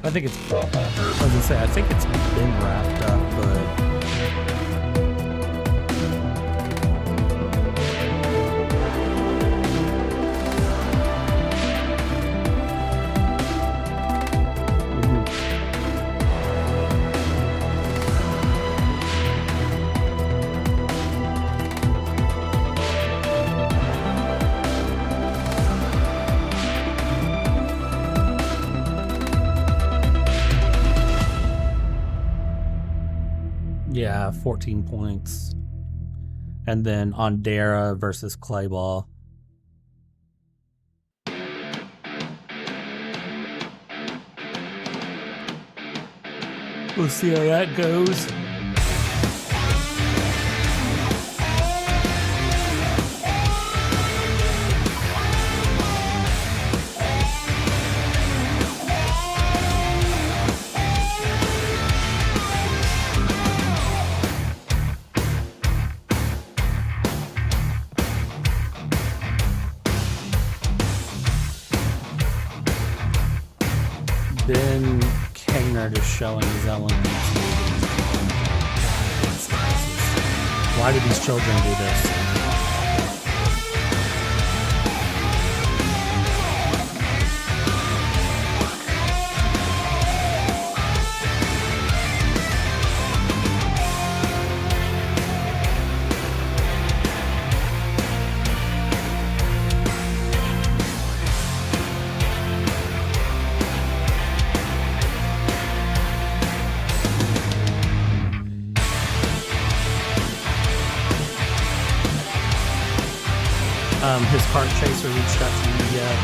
I think it's, I was gonna say, I think it's been wrapped up, but yeah, 14 points. And then on Dara versus Clayball. We'll see how that goes. Ben Kaner is showing his elements. Why do these children do this? His kart chaser reached out to me yet.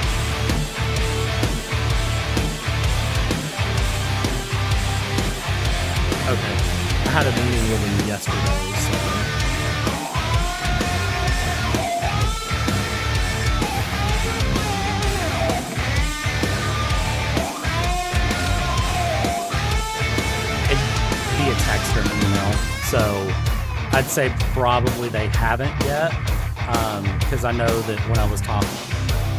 Okay. I had a meeting with him yesterday, so. Via text or email. So I'd say probably they haven't yet. Because I know that when I was talking,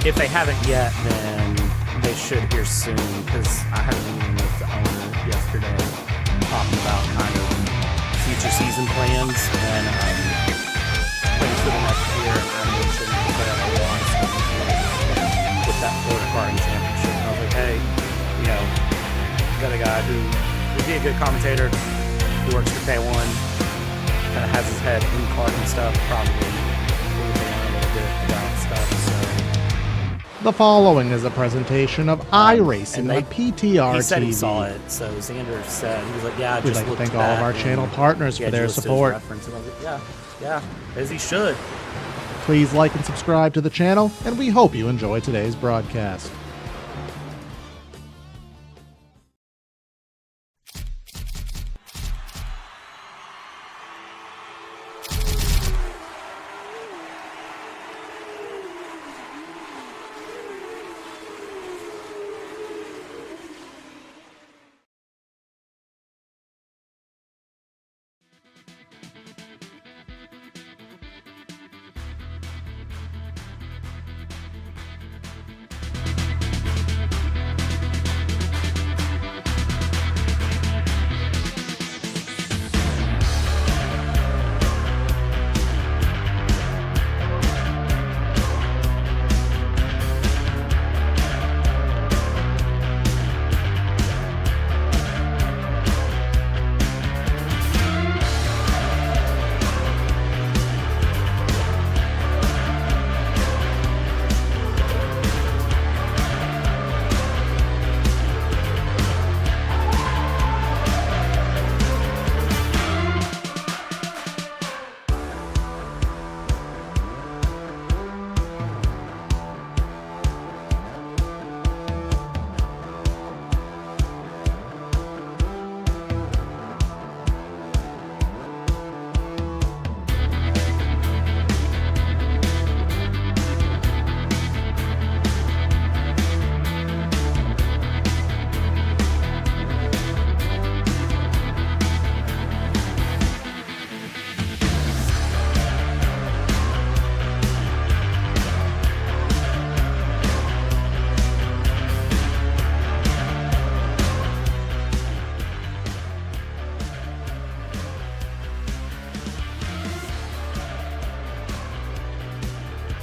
if they haven't yet, then they should hear soon. Because I had a meeting with the owner yesterday talking about kind of future season plans and plans for the next year. And I mentioned that I have a lot of stuff in place with that Florida Karting Championship. And I was like, hey, you know, you got a guy who would be a good commentator, who works for K1, kind of has his head in karting stuff, probably. The following is a presentation of iRacing on PTR He said TV. he saw it, so Xander said, he was like, yeah, I We'd just like to looked thank at all of that, our and channel partners he for had their you listed as support. reference, and I was like, yeah, as he should. Please like and subscribe to the channel, and we hope you enjoy today's broadcast.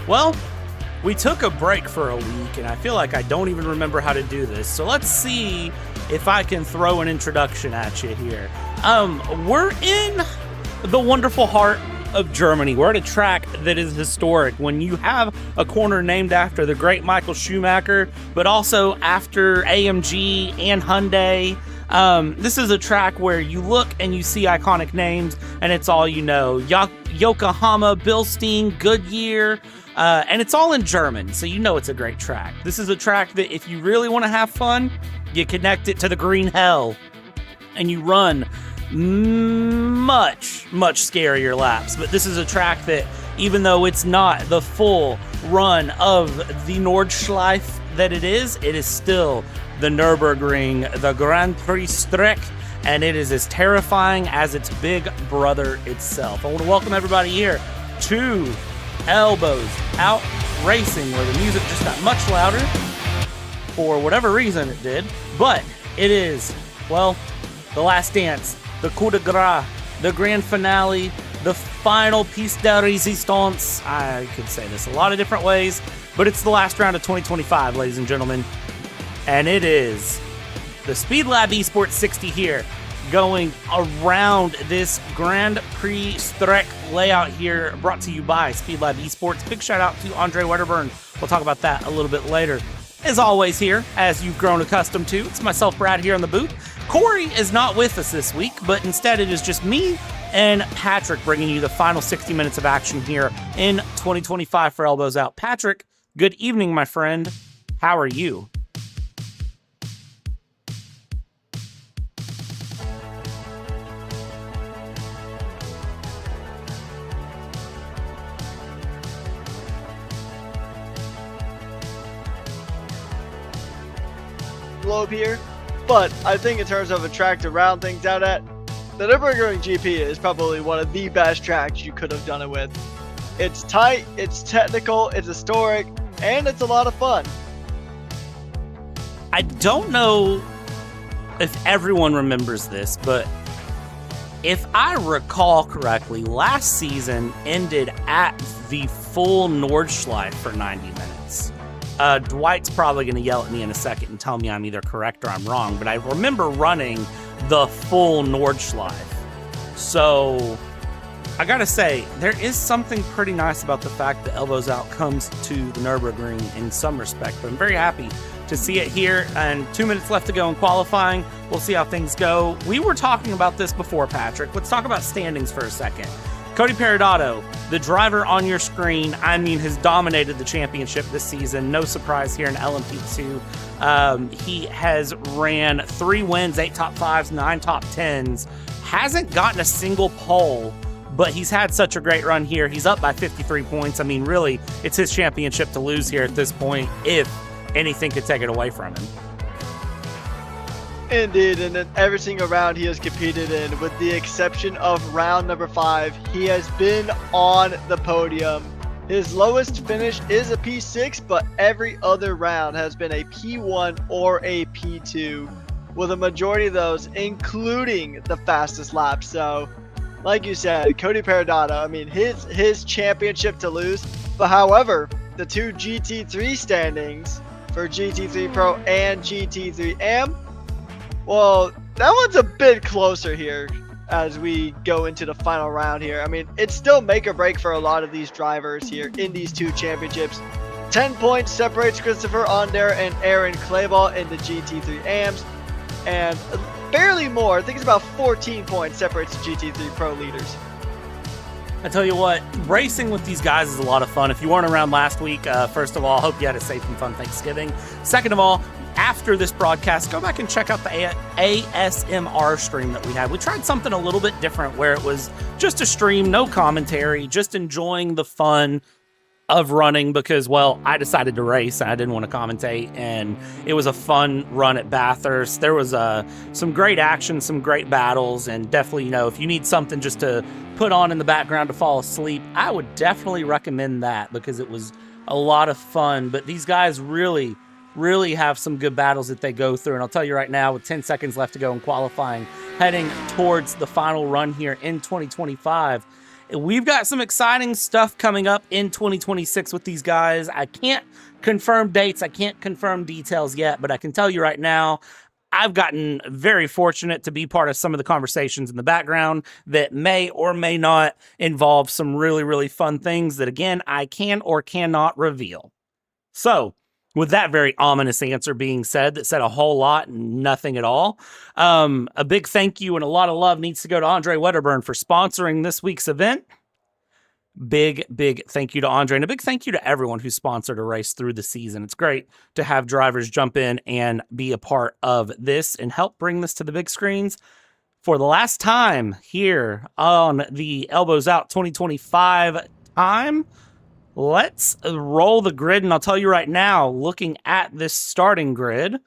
Well, we took a break for a week, and I feel like I don't even remember how to do this. So let's see if I can throw an introduction at you here. We're in the wonderful heart of Germany. We're at a track that is historic. When you have a corner named after the great Michael Schumacher, but also after AMG and Hyundai, this is a track where you look and you see iconic names, and it's all you know. Yokohama, Bilstein, Goodyear, and it's all in German, so you know it's a great track. This is a track that if you really want to have fun, you connect it to the green hell, and you run much scarier laps. But this is a track that, even though it's not the full run of the Nordschleife that it is still the Nurburgring, the Grand Prix Strecke, and it is as terrifying as its big brother itself. I want to welcome everybody here to Elbows Out Racing, where the music just got much louder for whatever reason it did. But it is, well, the last dance, the coup de grace, the grand finale, the final piece de resistance. I could say this a lot of different ways, but it's the last round of 2025, ladies and gentlemen. And it is the Speedlab eSports 60 here, going around this Grand Prix Strecke layout here, brought to you by Speedlab eSports. Big shout out to Andre Wedderburn. We'll talk about that a little bit later. As always here, as you've grown accustomed to, it's myself, Brad, here in the booth. Corey is not with us this week, but instead it is just me and Patrick bringing you the final 60 minutes of action here in 2025 for Elbows Out. Patrick, good evening, my friend. How are you? Globe here, but I think in terms of a track to round things out at, the Nurburgring GP is probably one of the best tracks you could have done it with. It's tight, it's technical, it's historic, and it's a lot of fun. I don't know if everyone remembers this, but if I recall correctly, last season ended at the full Nordschleife for 90 minutes. Dwight's probably going to yell at me in a second and tell me I'm either correct or I'm wrong, but I remember running the full Nordschleife. So I got to say, there is something pretty nice about the fact that Elbows Out comes to the Nurburgring in some respect, but I'm very happy to see it here, and 2 minutes left to go in qualifying. We'll see how things go. We were talking about this before, Patrick. Let's talk about standings for a second. Cody Perodato, the driver on your screen, has dominated the championship this season. No surprise here in LMP2. He has ran 3 wins, 8 top 5s, 9 top 10s. Hasn't gotten a single pole, but he's had such a great run here. He's up by 53 points. Really, it's his championship to lose here at this point, if anything could take it away from him. Indeed, and in every single round he has competed in, with the exception of round number 5, he has been on the podium. His lowest finish is a P6, but every other round has been a P1 or a P2, with a majority of those including the fastest lap. So, like you said, Cody Perodato, his championship to lose. But however, the 2 GT3 standings for GT3 Pro and GT3 Am, well, that one's a bit closer here as we go into the final round here. It's still make or break for a lot of these drivers here in these 2 championships. 10 points separates Christopher Onder and Aaron Clayball in the GT3 AMs, and barely more, I think it's about 14 points separates the GT3 Pro leaders. I tell you what, racing with these guys is a lot of fun. If you weren't around last week, first of all, I hope you had a safe and fun Thanksgiving. Second of all, after this broadcast, go back and check out the ASMR stream that we had. We tried something a little bit different where it was just a stream, no commentary, just enjoying the fun of running because, well, I decided to race and I didn't want to commentate, and it was a fun run at Bathurst. There was some great action, some great battles, and definitely, if you need something just to put on in the background to fall asleep, I would definitely recommend that because it was a lot of fun. But these guys really have some good battles that they go through, and I'll tell you right now, with 10 seconds left to go in qualifying, heading towards the final run here in 2025, we've got some exciting stuff coming up in 2026 with these guys. I can't confirm dates, I can't confirm details yet, but I can tell you right now, I've gotten very fortunate to be part of some of the conversations in the background that may or may not involve some really, really fun things that, again, I can or cannot reveal. So, with that very ominous answer being said, that said a whole lot and nothing at all, a big thank you and a lot of love needs to go to Andre Wedderburn for sponsoring this week's event. Big thank you to Andre, and a big thank you to everyone who sponsored a race through the season. It's great to have drivers jump in and be a part of this and help bring this to the big screens for the last time here on the Elbows Out 2025 time. Let's roll the grid, and I'll tell you right now, looking at this starting grid,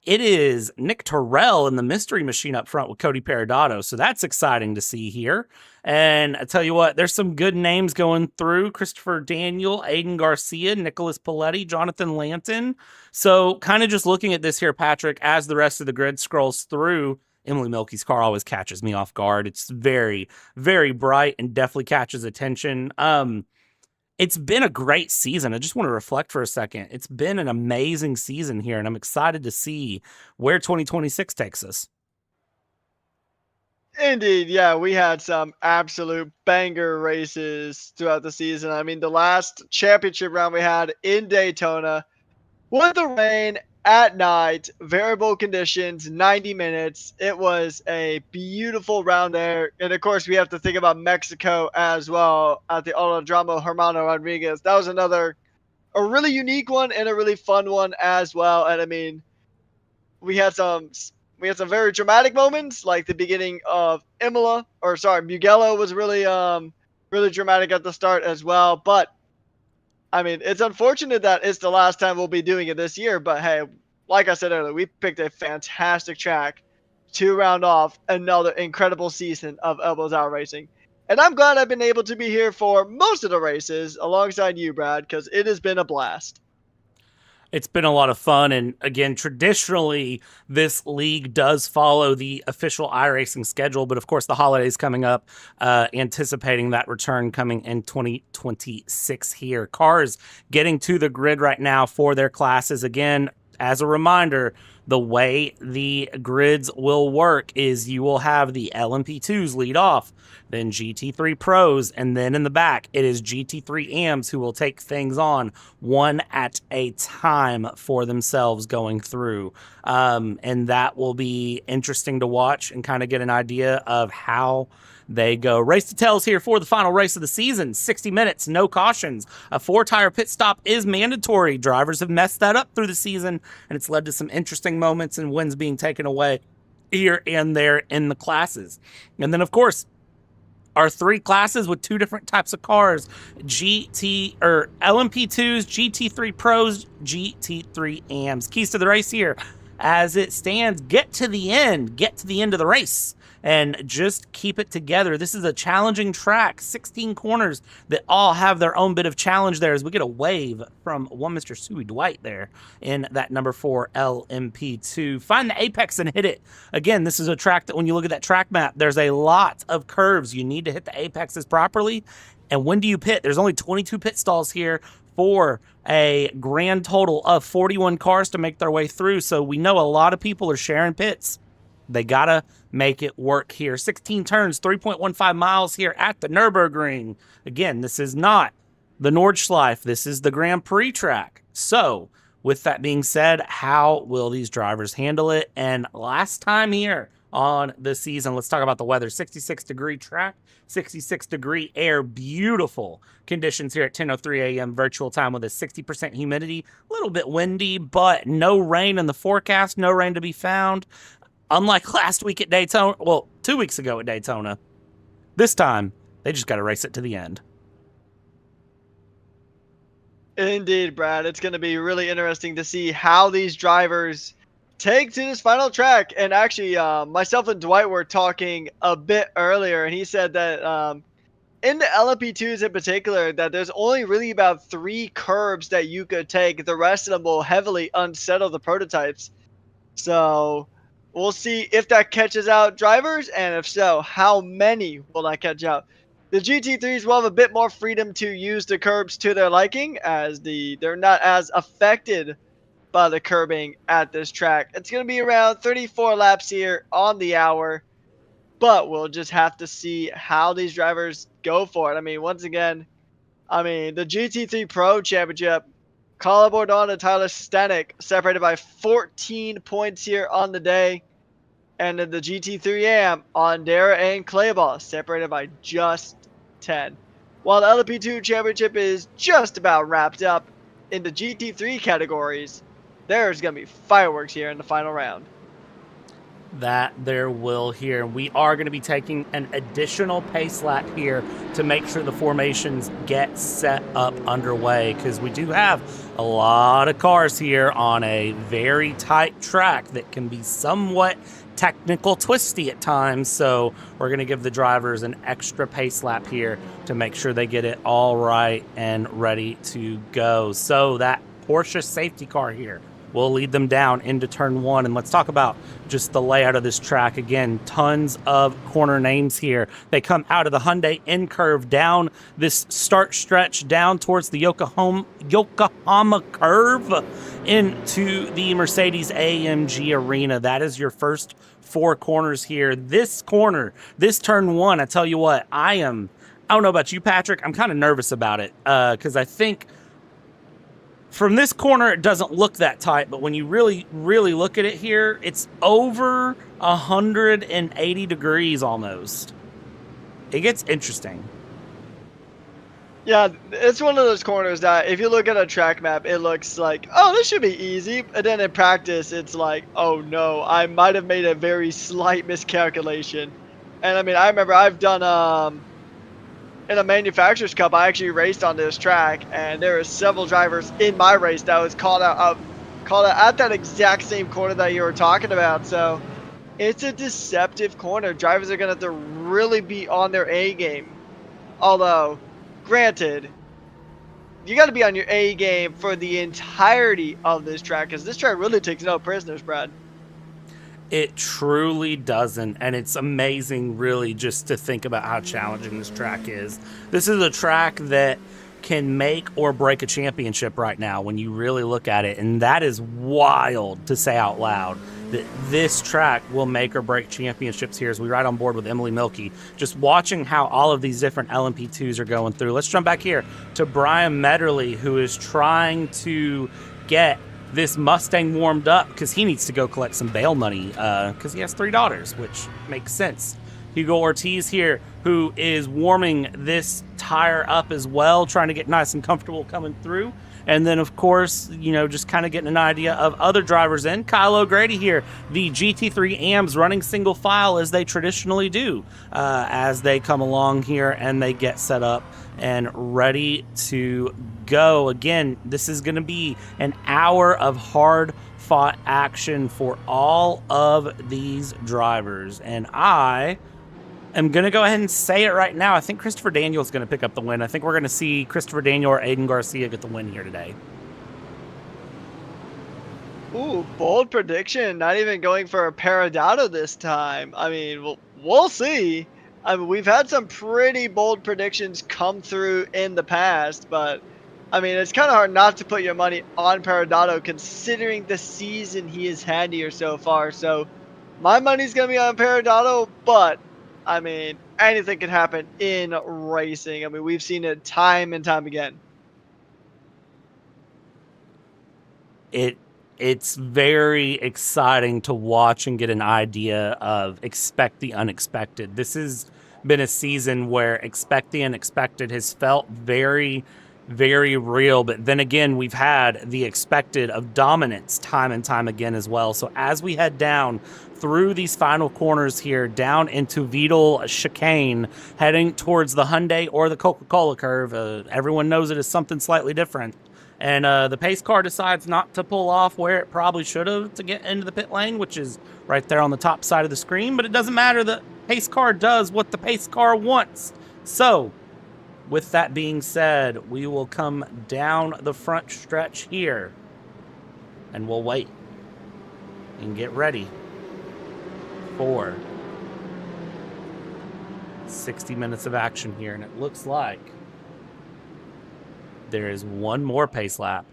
it is Nick Terrell in the mystery machine up front with Cody Perodato, so that's exciting to see here. And I tell you what, there's some good names going through. Christopher Daniel, Aiden Garcia, Nicholas Paletti, Jonathan Lanton. So kind of just looking at this here, Patrick, as the rest of the grid scrolls through, Emily Milky's car always catches me off guard. It's very, very bright and definitely catches attention. It's been a great season. I just want to reflect for a second. It's been an amazing season here, and I'm excited to see where 2026 takes us. Indeed, yeah, we had some absolute banger races throughout the season. I mean, the last championship round we had in Daytona with the rain at night, variable conditions, 90 minutes. It was a beautiful round there. And of course, we have to think about Mexico as well at the Autodromo Hermano Rodriguez. That was a really unique one and a really fun one as well. And I mean, we had some very dramatic moments, like the beginning of Mugello was really dramatic at the start as well. But I mean, it's unfortunate that it's the last time we'll be doing it this year, but hey, like I said earlier, we picked a fantastic track to round off another incredible season of Elbows Out Racing. And I'm glad I've been able to be here for most of the races alongside you, Brad, because it has been a blast. It's been a lot of fun, and again, traditionally, this league does follow the official iRacing schedule, but of course, the holidays coming up, anticipating that return coming in 2026 here. Cars getting to the grid right now for their classes. Again, as a reminder, the way the grids will work is you will have the LMP2s lead off, then GT3 Pros, and then in the back, it is GT3 AMs who will take things on one at a time for themselves going through. And that will be interesting to watch and kind of get an idea of how they go. Race details here for the final race of the season. 60 minutes, no cautions. A 4-tire pit stop is mandatory. Drivers have messed that up through the season, and it's led to some interesting moments and wins being taken away here and there in the classes. And then, of course, our 3 classes with 2 different types of cars, LMP2s, GT3 Pros, GT3 AMs. Keys to the race here. As it stands, get to the end of the race, and just keep it together. This is a challenging track, 16 corners that all have their own bit of challenge there, as we get a wave from one Mr. Suey Dwight there in that number 4 LMP2. Find the apex and hit it. Again, this is a track that when you look at that track map, there's a lot of curves. You need to hit the apexes properly. And when do you pit? There's only 22 pit stalls here for a grand total of 41 cars to make their way through. So we know a lot of people are sharing pits. They gotta make it work here. 16 turns, 3.15 miles here at the Nurburgring. Again, this is not the Nordschleife. This is the Grand Prix track. So with that being said, how will these drivers handle it? And last time here on the season, let's talk about the weather. 66-degree track, 66-degree air, beautiful conditions here at 10:03 a.m. virtual time with a 60% humidity, a little bit windy, but no rain in the forecast, no rain to be found. Unlike last week at Daytona, well, 2 weeks ago at Daytona, this time they just got to race it to the end. Indeed, Brad. It's going to be really interesting to see how these drivers take to this final track. And actually, myself and Dwight were talking a bit earlier, and he said that in the LMP2s in particular, that there's only really about 3 curbs that you could take. The rest of them will heavily unsettle the prototypes. So we'll see if that catches out drivers, and if so, how many will that catch out? The GT3s will have a bit more freedom to use the curbs to their liking, as they're not as affected by the curbing at this track. It's going to be around 34 laps here on the hour, but we'll just have to see how these drivers go for it. I mean, once again, the GT3 Pro Championship, Colin Bordon and Tyler Stanek separated by 14 points here on the day. And then the GT3 AM, Ondera and Clayball separated by just 10. While the LP2 Championship is just about wrapped up, in the GT3 categories, there's going to be fireworks here in the final round. That there will here. We are going to be taking an additional pace lap here to make sure the formations get set up underway, because we do have a lot of cars here on a very tight track that can be somewhat technical twisty at times. So we're going to give the drivers an extra pace lap here to make sure they get it all right and ready to go. So that Porsche safety car here will lead them down into turn one. And let's talk about just the layout of this track. Again, tons of corner names here. They come out of the Hyundai N curve down this start stretch down towards the Yokohama curve into the Mercedes AMG Arena. That is your first 4 corners here. This corner, this turn one, I tell you what, I don't know about you, Patrick. I'm kind of nervous about it because I think from this corner, it doesn't look that tight, but when you really, really look at it here, it's over 180 degrees almost. It gets interesting. Yeah, it's one of those corners that if you look at a track map, it looks like, oh, this should be easy. And then in practice, it's like, oh no, I might have made a very slight miscalculation. And I remember I've done in a manufacturers cup, I actually raced on this track, and there were several drivers in my race that was called out at that exact same corner that you were talking about. So it's a deceptive corner. Drivers are going to have to really be on their A game. Although, granted, you got to be on your A game for the entirety of this track, because this track really takes no prisoners, Brad. It truly doesn't, and it's amazing, really, just to think about how challenging this track is. This is a track that can make or break a championship right now when you really look at it, and that is wild to say out loud, that this track will make or break championships here as we ride on board with Emily Milkey. Just watching how all of these different LMP2s are going through. Let's jump back here to Brian Medderly, who is trying to get this Mustang warmed up because he needs to go collect some bail money because he has 3 daughters, which makes sense. Hugo Ortiz here, who is warming this tire up as well, trying to get nice and comfortable coming through. And then, of course, just kind of getting an idea of other drivers in. Kyle O'Grady here, the GT3 AMs running single file as they traditionally do as they come along here and they get set up and ready to go. Again, this is going to be an hour of hard-fought action for all of these drivers. And I am going to go ahead and say it right now. I think Christopher Daniel is going to pick up the win. I think we're going to see Christopher Daniel or Aiden Garcia get the win here today. Ooh, bold prediction. Not even going for a Paradotto this time. We'll see. We've had some pretty bold predictions come through in the past, but it's kind of hard not to put your money on Paradotto considering the season he has had here so far. So my money's going to be on Paradotto, but anything can happen in racing. We've seen it time and time again. It's very exciting to watch and get an idea of expect the unexpected. This has been a season where expect the unexpected has felt very, very real. But then again, we've had the expected of dominance time and time again as well. So as we head down through these final corners here, down into Vidal chicane, heading towards the Hyundai or the Coca-Cola curve, everyone knows it as something slightly different. And the pace car decides not to pull off where it probably should have to get into the pit lane, which is right there on the top side of the screen. But it doesn't matter. The pace car does what the pace car wants. So with that being said, we will come down the front stretch here and we'll wait and get ready for 60 minutes of action here, and it looks like there is one more pace lap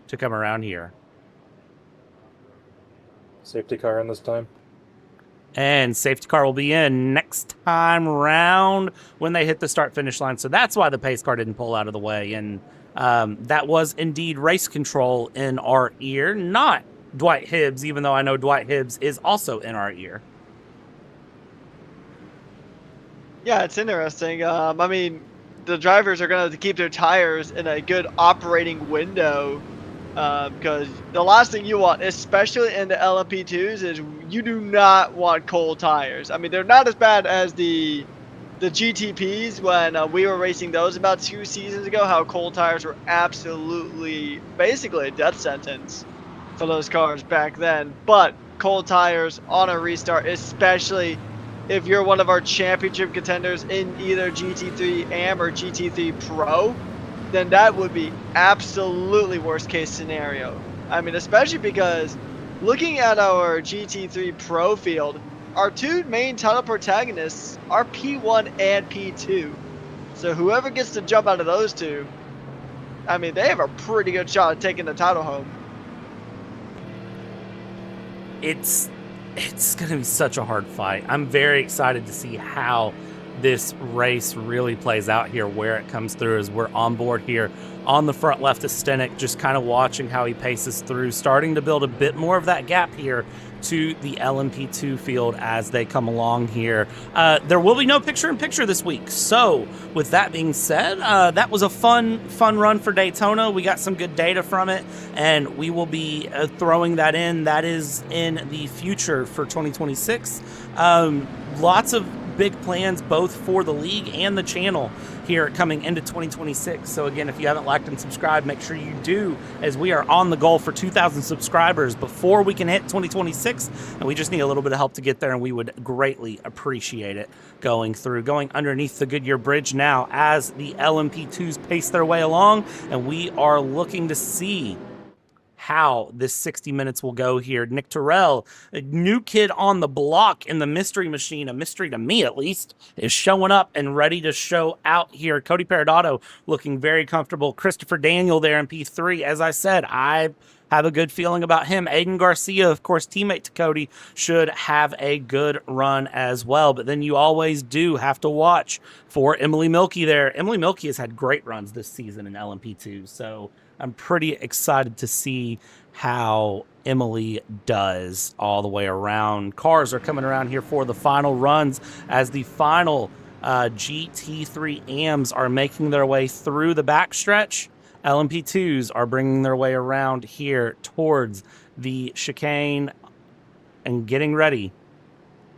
to come around here. Safety car in this time. And safety car will be in next time round when they hit the start-finish line. So that's why the pace car didn't pull out of the way. And that was indeed race control in our ear, not Dwight Hibbs, even though I know Dwight Hibbs is also in our ear. Yeah, it's interesting. I mean, the drivers are going to keep their tires in a good operating window because the last thing you want, especially in the LMP2s, is you do not want cold tires. I mean, they're not as bad as the GTPs when we were racing those about 2 seasons ago, how cold tires were absolutely basically a death sentence for those cars back then. But cold tires on a restart, especially if you're one of our championship contenders in either GT3 AM or GT3 Pro, then that would be absolutely worst case scenario. I mean, especially because looking at our GT3 Pro field, our two main title protagonists are P1 and P2. So whoever gets to jump out of those two, I mean, they have a pretty good shot at taking the title home. It's going to be such a hard fight. I'm very excited to see how this race really plays out here, where it comes through as we're on board here on the front left of Stenik, just kind of watching how he paces through, starting to build a bit more of that gap here to the LMP2 field as they come along here. There will be no picture-in-picture this week. So with that being said, that was a fun run for Daytona. We got some good data from it, and we will be throwing that in. That is in the future for 2026. Lots of big plans both for the league and the channel here coming into 2026. So again, if you haven't liked and subscribed, make sure you do, as we are on the goal for 2,000 subscribers before we can hit 2026, and we just need a little bit of help to get there, and we would greatly appreciate it. Going underneath the Goodyear Bridge now as the LMP2s pace their way along, and we are looking to see how this 60 minutes will go here. Nick Terrell, a new kid on the block in the mystery machine, a mystery to me at least, is showing up and ready to show out here. Cody Peridotto looking very comfortable. Christopher Daniel there in P3. As I said, I have a good feeling about him. Aiden Garcia, of course, teammate to Cody, should have a good run as well. But then you always do have to watch for Emily Milkey there. Emily Milkey has had great runs this season in LMP2, so I'm pretty excited to see how Emily does all the way around. Cars are coming around here for the final runs as the final GT3 AMs are making their way through the backstretch. LMP2s are bringing their way around here towards the chicane and getting ready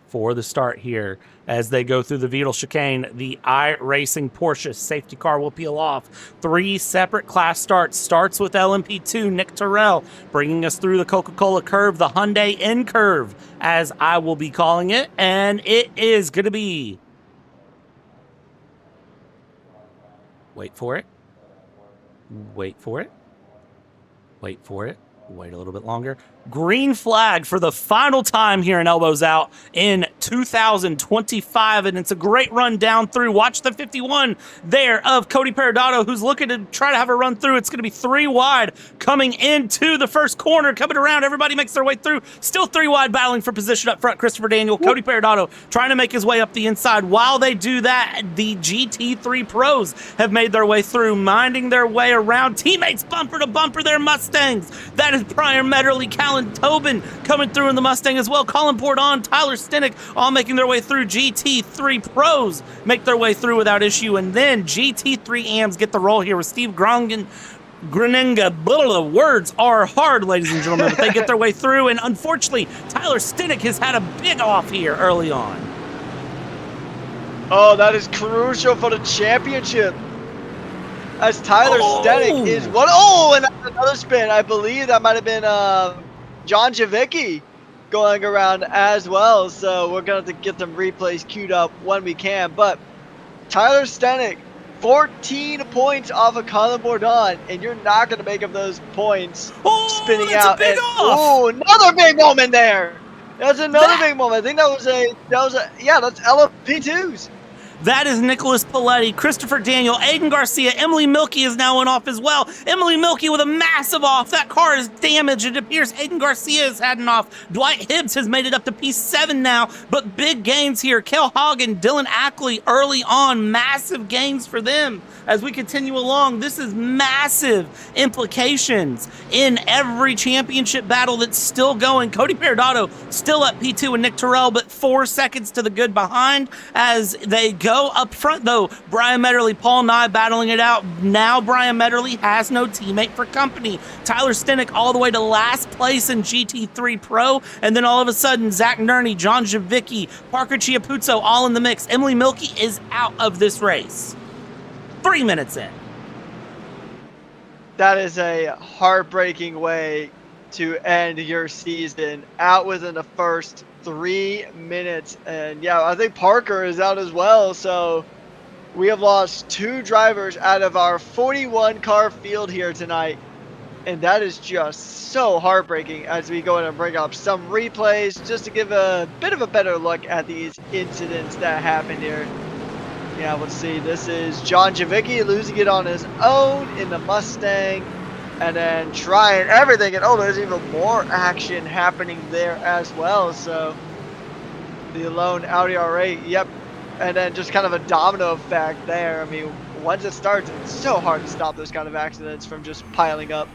for the start here as they go through the Vital chicane. The iRacing Porsche safety car will peel off. 3 separate class starts. Starts with LMP2, Nick Terrell, bringing us through the Coca-Cola curve, the Hyundai N curve, as I will be calling it. And it is going to be... Wait for it. Wait for it. Wait for it. Wait a little bit longer. Green flag for the final time here in Elbows Out in 2025, and it's a great run down through. Watch the 51 there of Cody Peridotto, who's looking to try to have a run through. It's going to be 3 wide coming into the first corner, coming around. Everybody makes their way through. Still 3 wide, battling for position up front. Christopher Daniel, Cody Peridotto trying to make his way up the inside. While they do that, the GT3 pros have made their way through, minding their way around. Teammates bumper to bumper their Mustangs. That is Brian Medderly, Callan Tobin coming through in the Mustang as well. Colin Pordon, Tyler Stenik, all making their way through. GT3 pros make their way through without issue. And then GT3 AMs get the roll here with Steve Grongen. Grenenga, blah, words are hard, ladies and gentlemen, but they get their way through. And unfortunately, Tyler Stenik has had a big off here early on. Oh, that is crucial for the championship. As Tyler Stenik is one. Oh, and another spin. I believe that might have been John Javicki going around as well. So we're going to have to get them replays queued up when we can. But Tyler Stenik, 14 points off of Colin Bourdon, and you're not going to make up those points spinning out. Oh, another big moment there. That's another big moment. I think that was a yeah, that's LMP2s. That is Nicholas Paletti, Christopher Daniel, Aiden Garcia, Emily Milky is now in off as well. Emily Milky with a massive off. That car is damaged. It appears Aiden Garcia has had an off. Dwight Hibbs has made it up to P7 now, but big gains here. Kel Hagen, Dylan Ackley early on. Massive gains for them as we continue along. This is massive implications in every championship battle that's still going. Cody Peridotto still at P2 and Nick Terrell, but 4 seconds to the good behind as they go up front, though. Brian Medderly, Paul Nye battling it out. Now Brian Medderly has no teammate for company. Tyler Stenick all the way to last place in GT3 Pro, and then all of a sudden, Zach Nerney, John Javicki, Parker Chiapuzzo all in the mix. Emily Milky is out of this race. 3 minutes in. That is a heartbreaking way to end your season, out within the first 3 minutes. And yeah, I think Parker is out as well. So we have lost 2 drivers out of our 41 car field here tonight. And that is just so heartbreaking as we go in and bring up some replays just to give a bit of a better look at these incidents that happened here. Yeah, let's see. This is John Javicki losing it on his own in the Mustang and then trying everything. And oh, there's even more action happening there as well. So the lone Audi R8, yep. And then just kind of a domino effect there. I mean, once it starts, it's so hard to stop those kind of accidents from just piling up.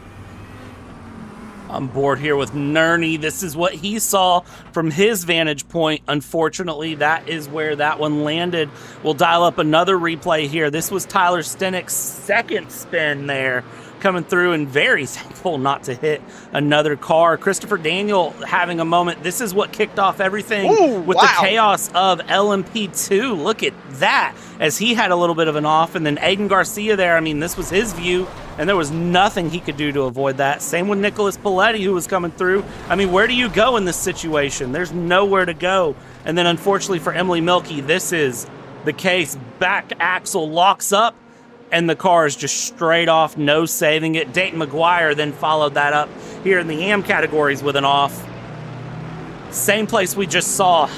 I'm board here with Nerney. This is what he saw from his vantage point. Unfortunately, that is where that one landed. We'll dial up another replay here. This was Tyler Stenick's second spin there, coming through, and very thankful not to hit another car. Christopher Daniel having a moment. This is what kicked off everything with the chaos of LMP2. Look at that, as he had a little bit of an off, and then Aiden Garcia there. I mean, this was his view, and there was nothing he could do to avoid that. Same with Nicholas Paletti, who was coming through. I mean, where do you go in this situation? There's nowhere to go. And then unfortunately for Emily Milky, this is the case. Back axle locks up, and the car is just straight off, no saving it. Dayton McGuire then followed that up here in the AM categories with an off. Same place we just saw.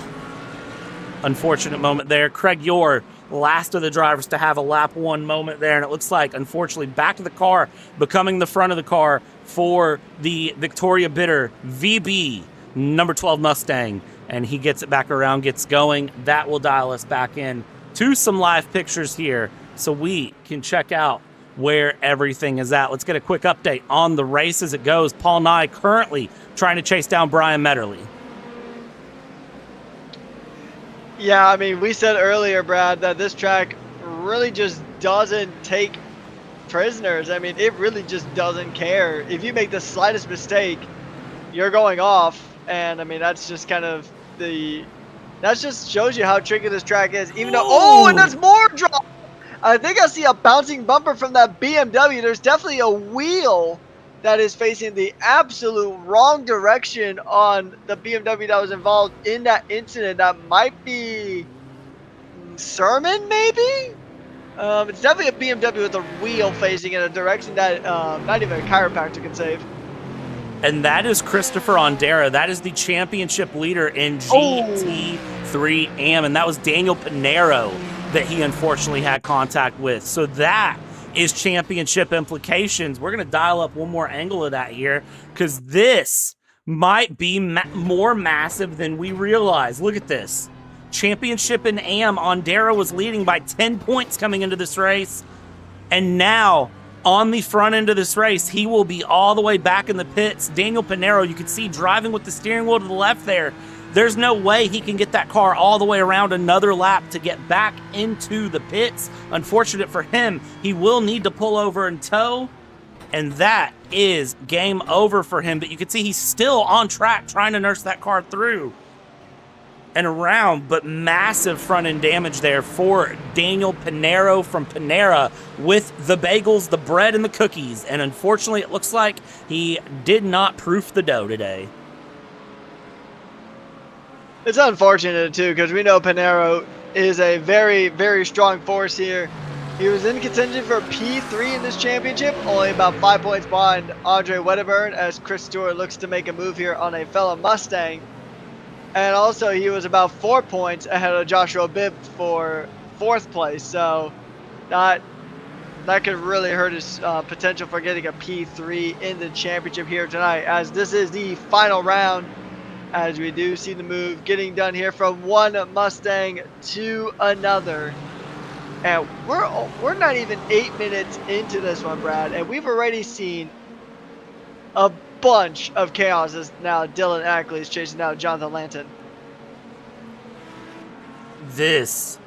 Unfortunate moment there. Craig Yor, last of the drivers to have a lap 1 moment there, and it looks like, unfortunately, back to the car, becoming the front of the car for the Victoria Bitter VB number 12 Mustang, and he gets it back around, gets going. That will dial us back in to some live pictures here so we can check out where everything is at. Let's get a quick update on the race as it goes. Paul Nye currently trying to chase down Brian Medderly. Yeah, I mean, we said earlier, Brad, that this track really just doesn't take prisoners. I mean, it really just doesn't care. If you make the slightest mistake, you're going off. And I mean, that's just kind of that just shows you how tricky this track is. Even though, oh, and there's more drop. I think I see a bouncing bumper from that BMW. There's definitely a wheel that is facing the absolute wrong direction on the BMW that was involved in that incident. That might be Sermon, maybe? It's definitely a BMW with a wheel facing in a direction that not even a chiropractor can save. And that is Christopher Ondera. That is the championship leader in GT3 AM. And that was Daniel Pinero that he unfortunately had contact with. So that is championship implications. We're going to dial up one more angle of that here, because this might be more massive than we realize. Look at this. Championship in AM, Ondera was leading by 10 points coming into this race. And now, on the front end of this race, he will be all the way back in the pits. Daniel Pinero, you can see driving with the steering wheel to the left there. There's no way he can get that car all the way around another lap to get back into the pits. Unfortunate for him, he will need to pull over and tow, and that is game over for him. But you can see he's still on track trying to nurse that car through and around, but massive front end damage there for Daniel Pinero from Panera with the bagels, the bread, and the cookies. And unfortunately, it looks like he did not proof the dough today. It's unfortunate, too, because we know Pinero is a very, very strong force here. He was in contention for P3 in this championship, only about 5 points behind Andre Wedderburn, as Chris Stewart looks to make a move here on a fellow Mustang. And also, he was about 4 points ahead of Joshua Bibb for 4th place. So that could really hurt his potential for getting a P3 in the championship here tonight, as this is the final round, as we do see the move getting done here from one Mustang to another. And we're not even 8 minutes into this one, Brad, and we've already seen a bunch of chaos as now Dylan Ackley is chasing down Jonathan Lanton. This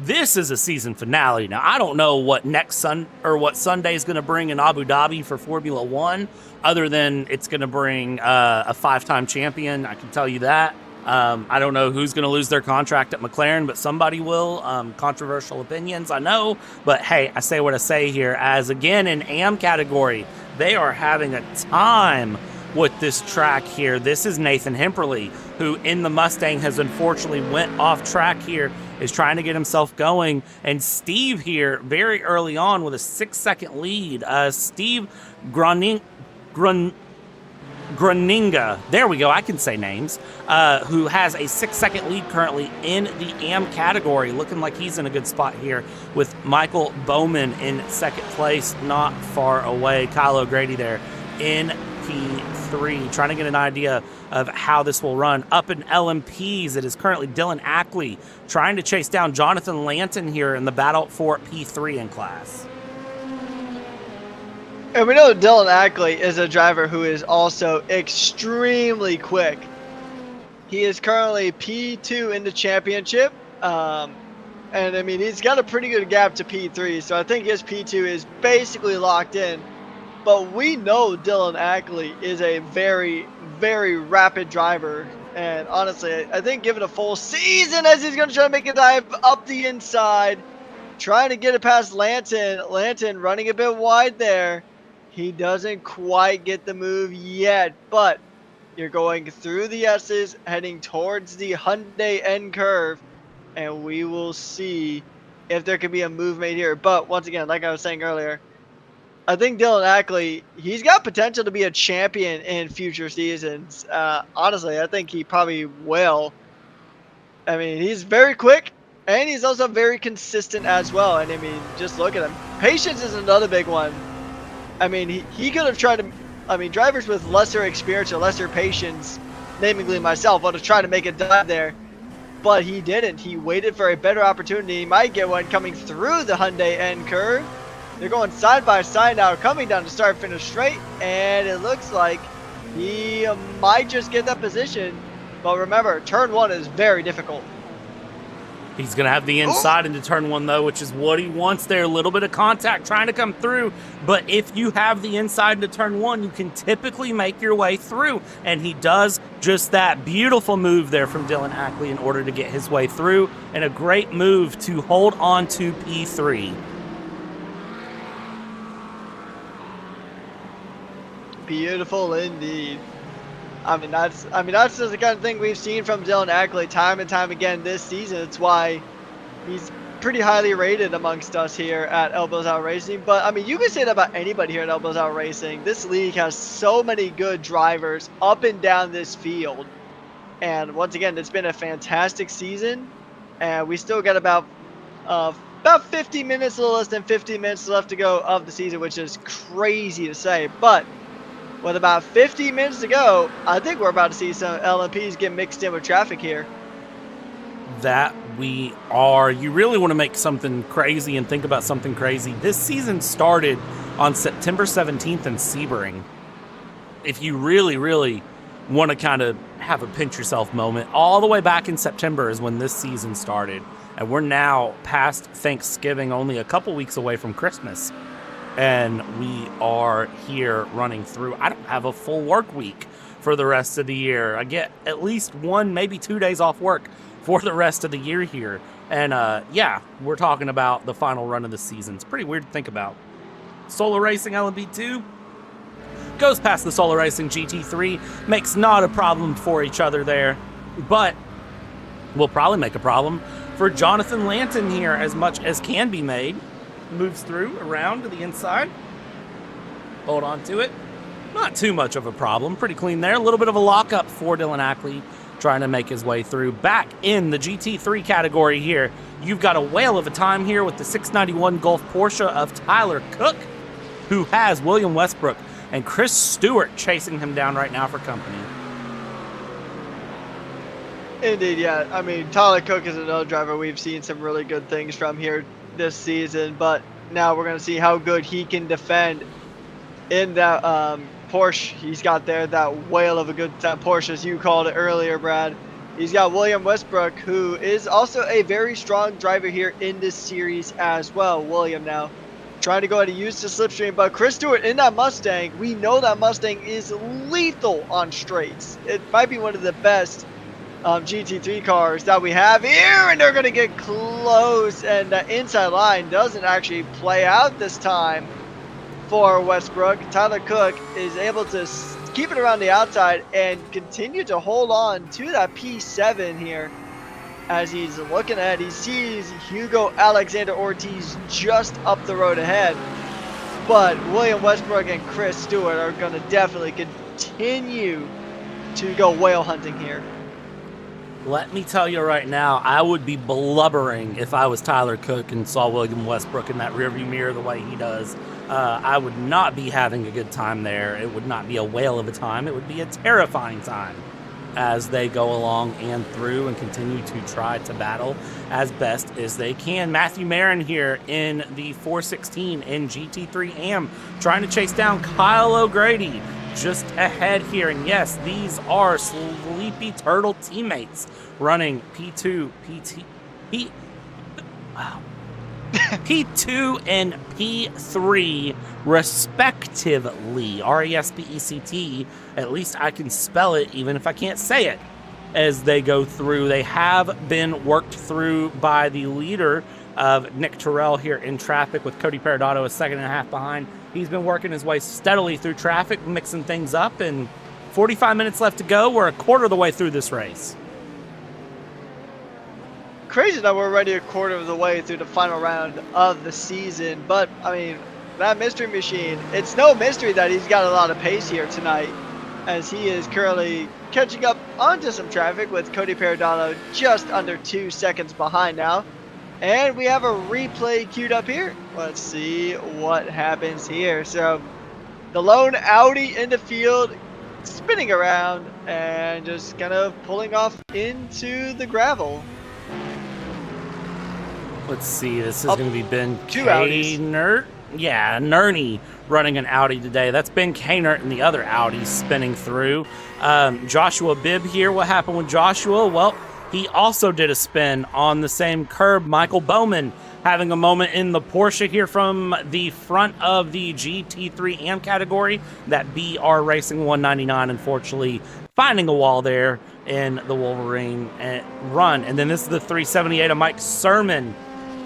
is a season finale. Now, I don't know what what Sunday is going to bring in Abu Dhabi for Formula One, other than it's going to bring a 5-time champion. I can tell you that. I don't know who's going to lose their contract at McLaren, but somebody will. Controversial opinions, I know. But hey, I say what I say here. As again, in AM category, they are having a time with this track here. This is Nathan Hemperly, who in the Mustang has unfortunately went off track here, is trying to get himself going. And Steve here, very early on with a 6-second lead. Steve Gruninga, there we go, I can say names, who has a 6-second lead currently in the AM category, looking like he's in a good spot here with Michael Bowman in 2nd place, not far away. Kyle O'Grady there in P3, trying to get an idea of how this will run. Up in LMPs, it is currently Dylan Ackley trying to chase down Jonathan Lanton here in the battle for P3 in class. And we know Dylan Ackley is a driver who is also extremely quick. He is currently P2 in the championship. And I mean, he's got a pretty good gap to P3, so I think his P2 is basically locked in. But we know Dylan Ackley is a very, very rapid driver. And honestly, I think give it a full season as he's going to try to make a dive up the inside. Trying to get it past Lanton. Lanton running a bit wide there. He doesn't quite get the move yet, but you're going through the S's, heading towards the Hyundai N curve, and we will see if there can be a move made here. But once again, like I was saying earlier, I think Dylan Ackley, he's got potential to be a champion in future seasons. Honestly, I think he probably will. I mean, he's very quick, and he's also very consistent as well. And I mean, just look at him. Patience is another big one. I mean, he could have tried to, I mean, drivers with lesser experience or lesser patience, namely myself, would have tried to make a dive there, but he didn't. He waited for a better opportunity. He might get one coming through the Hyundai N curve. They're going side by side now, coming down to start finish straight, and it looks like he might just get that position. But remember, turn 1 is very difficult. He's going to have the inside into turn 1, though, which is what he wants there. A little bit of contact trying to come through. But if you have the inside into turn 1, you can typically make your way through. And he does just that. Beautiful move there from Dylan Ackley in order to get his way through. And a great move to hold on to P3. Beautiful indeed. I mean, that's just the kind of thing we've seen from Dylan Ackley time and time again this season. It's why he's pretty highly rated amongst us here at Elbows Out Racing. But I mean, you can say that about anybody here at Elbows Out Racing. This league has so many good drivers up and down this field. And once again, it's been a fantastic season. And we still got about 50 minutes, a little less than 50 minutes left to go of the season, which is crazy to say. But with about 50 minutes to go, I think we're about to see some LMPs get mixed in with traffic here. That we are. You really want to make something crazy and think about something crazy. This season started on September 17th in Sebring. If you really, really want to kind of have a pinch yourself moment, all the way back in September is when this season started. And we're now past Thanksgiving, only a couple weeks away from Christmas. And we are here running through. I don't have a full work week for the rest of the year. I get at least 1, maybe 2 days off work for the rest of the year here. And yeah, we're talking about the final run of the season. It's pretty weird to think about. Solo Racing LMP2 goes past the Solo Racing GT3. Makes not a problem for each other there. But will probably make a problem for Jonathan Lanton here, as much as can be made. Moves through around to the inside. Hold on to it. Not too much of a problem. Pretty clean there. A little bit of a lockup for Dylan Ackley trying to make his way through. Back in the GT3 category here, you've got a whale of a time here with the 691 Golf Porsche of Tyler Cook, who has William Westbrook and Chris Stewart chasing him down right now for company. Indeed, yeah. I mean, Tyler Cook is another driver we've seen some really good things from here this season, but now we're going to see how good he can defend in that Porsche he's got there, that whale of a good Porsche, as you called it earlier, Brad. He's got William Westbrook, who is also a very strong driver here in this series as well. William now trying to go ahead and use the slipstream, but Chris Stewart in that Mustang, we know that Mustang is lethal on straights. It might be one of the best GT3 cars that we have here, and they're going to get close, and the inside line doesn't actually play out this time for Westbrook. Tyler Cook is able to keep it around the outside and continue to hold on to that P7 here. As he's looking ahead, he sees Hugo Alexander Ortiz just up the road ahead. But William Westbrook and Chris Stewart are going to definitely continue to go whale hunting here. Let me tell you right now, I would be blubbering if I was Tyler Cook and saw William Westbrook in that rearview mirror the way he does. I would not be having a good time there. It would not be a whale of a time. It would be a terrifying time as they go along and through and continue to try to battle as best as they can. Matthew Marin here in the 416 in GT3 AM, trying to chase down Kyle O'Grady just ahead here. And yes, these are Sleepy Turtle teammates running P2 and P3 respectively. RESPECT. At least I can spell it even if I can't say it as they go through. They have been worked through by the leader of Nick Terrell here in traffic, with Cody Peridotto a second and a half behind. He's been working his way steadily through traffic, mixing things up, and 45 minutes left to go. We're a quarter of the way through this race. Crazy that we're already a quarter of the way through the final round of the season, but I mean, that mystery machine, it's no mystery that he's got a lot of pace here tonight, as he is currently catching up onto some traffic with Cody Peridotto just under 2 seconds behind now. And we have a replay queued up here. Let's see what happens here. So the lone Audi in the field, spinning around and just kind of pulling off into the gravel. Let's see, this is going to be Ben two Audis. Kaynert. Yeah, Nerney running an Audi today. That's Ben Kaynert and the other Audi spinning through. Joshua Bibb here. What happened with Joshua? Well, he also did a spin on the same curb. Michael Bowman having a moment in the Porsche here from the front of the GT3 AM category. That BR Racing 199, unfortunately, finding a wall there in the Wolverine run. And then this is the 378 of Mike Sermon,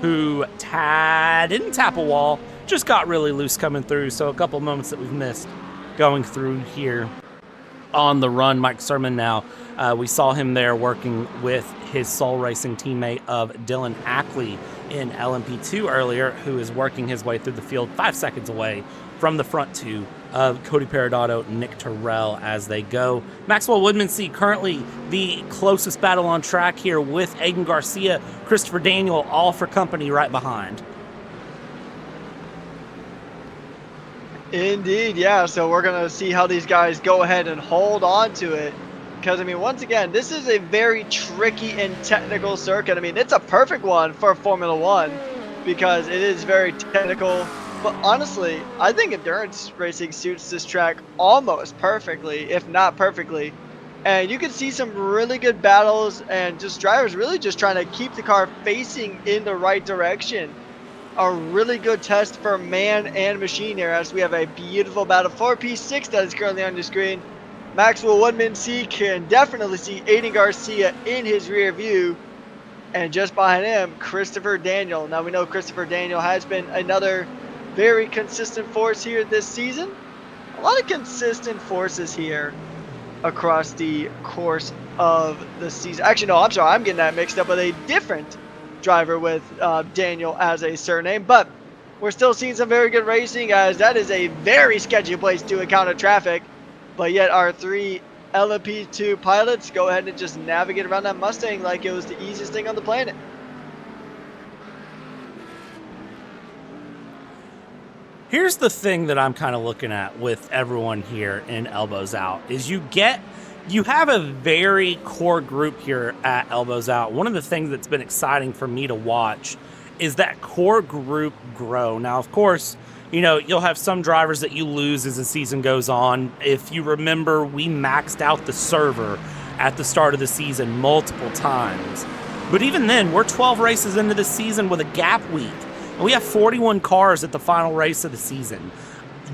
who didn't tap a wall, just got really loose coming through. So a couple moments that we've missed going through here on the run. Mike Sermon now, we saw him there working with his Soul Racing teammate of Dylan Ackley in LMP2 earlier, who is working his way through the field 5 seconds away from the front two of Cody Peridotto, Nick Terrell as they go. Maxwell Woodmansee currently the closest battle on track here with Aiden Garcia, Christopher Daniel, all for company right behind. Indeed, yeah. So we're going to see how these guys go ahead and hold on to it. Because, I mean, once again, this is a very tricky and technical circuit. I mean, it's a perfect one for Formula One because it is very technical. But honestly, I think endurance racing suits this track almost perfectly, if not perfectly. And you can see some really good battles and just drivers really just trying to keep the car facing in the right direction. A really good test for man and machine here, as we have a beautiful battle for P6 that is currently on the screen. Maxwell Woodmansee can definitely see Aiden Garcia in his rear view. And just behind him, Christopher Daniel. Now we know Christopher Daniel has been another very consistent force here this season. A lot of consistent forces here across the course of the season. Actually, no, I'm sorry. I'm getting that mixed up with a different driver with Daniel as a surname. But we're still seeing some very good racing, as that is a very sketchy place to encounter traffic. But yet our three LMP2 pilots go ahead and just navigate around that Mustang like it was the easiest thing on the planet. Here's the thing that I'm kind of looking at with everyone here in Elbows Out is you have a very core group here at Elbows Out. One of the things that's been exciting for me to watch is that core group grow. Now, of course, you'll have some drivers that you lose as the season goes on. If you remember, we maxed out the server at the start of the season multiple times. But even then, we're 12 races into the season with a gap week. And we have 41 cars at the final race of the season.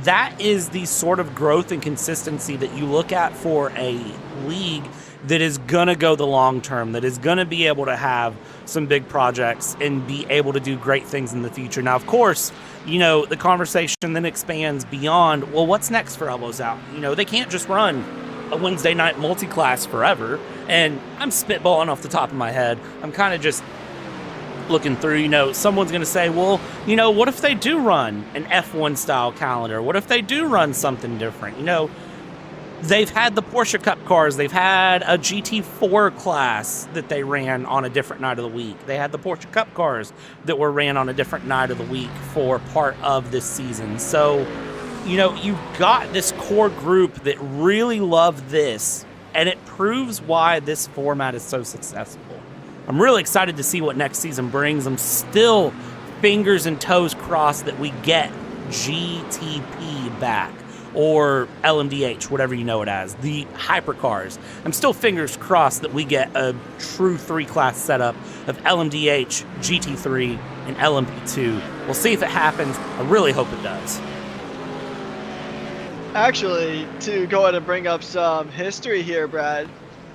That is the sort of growth and consistency that you look at for a league that is going to go the long term, that is going to be able to have some big projects and be able to do great things in the future. Now, of course, the conversation then expands beyond, well, what's next for Elbows Out? They can't just run a Wednesday night multi-class forever. And I'm spitballing off the top of my head. I'm kind of just looking through, someone's going to say, well, what if they do run an F1 style calendar? What if they do run something different? They've had the Porsche Cup cars. They've had a GT4 class that they ran on a different night of the week. They had the Porsche Cup cars that were ran on a different night of the week for part of this season. So, you've got this core group that really love this, and it proves why this format is so successful. I'm really excited to see what next season brings. I'm still fingers and toes crossed that we get GTP back, or LMDH, whatever you know it as, the hypercars. I'm still fingers crossed that we get a true 3-class setup of LMDH, GT3, and LMP2. We'll see if it happens. I really hope it does. Actually, to go ahead and bring up some history here, Brad,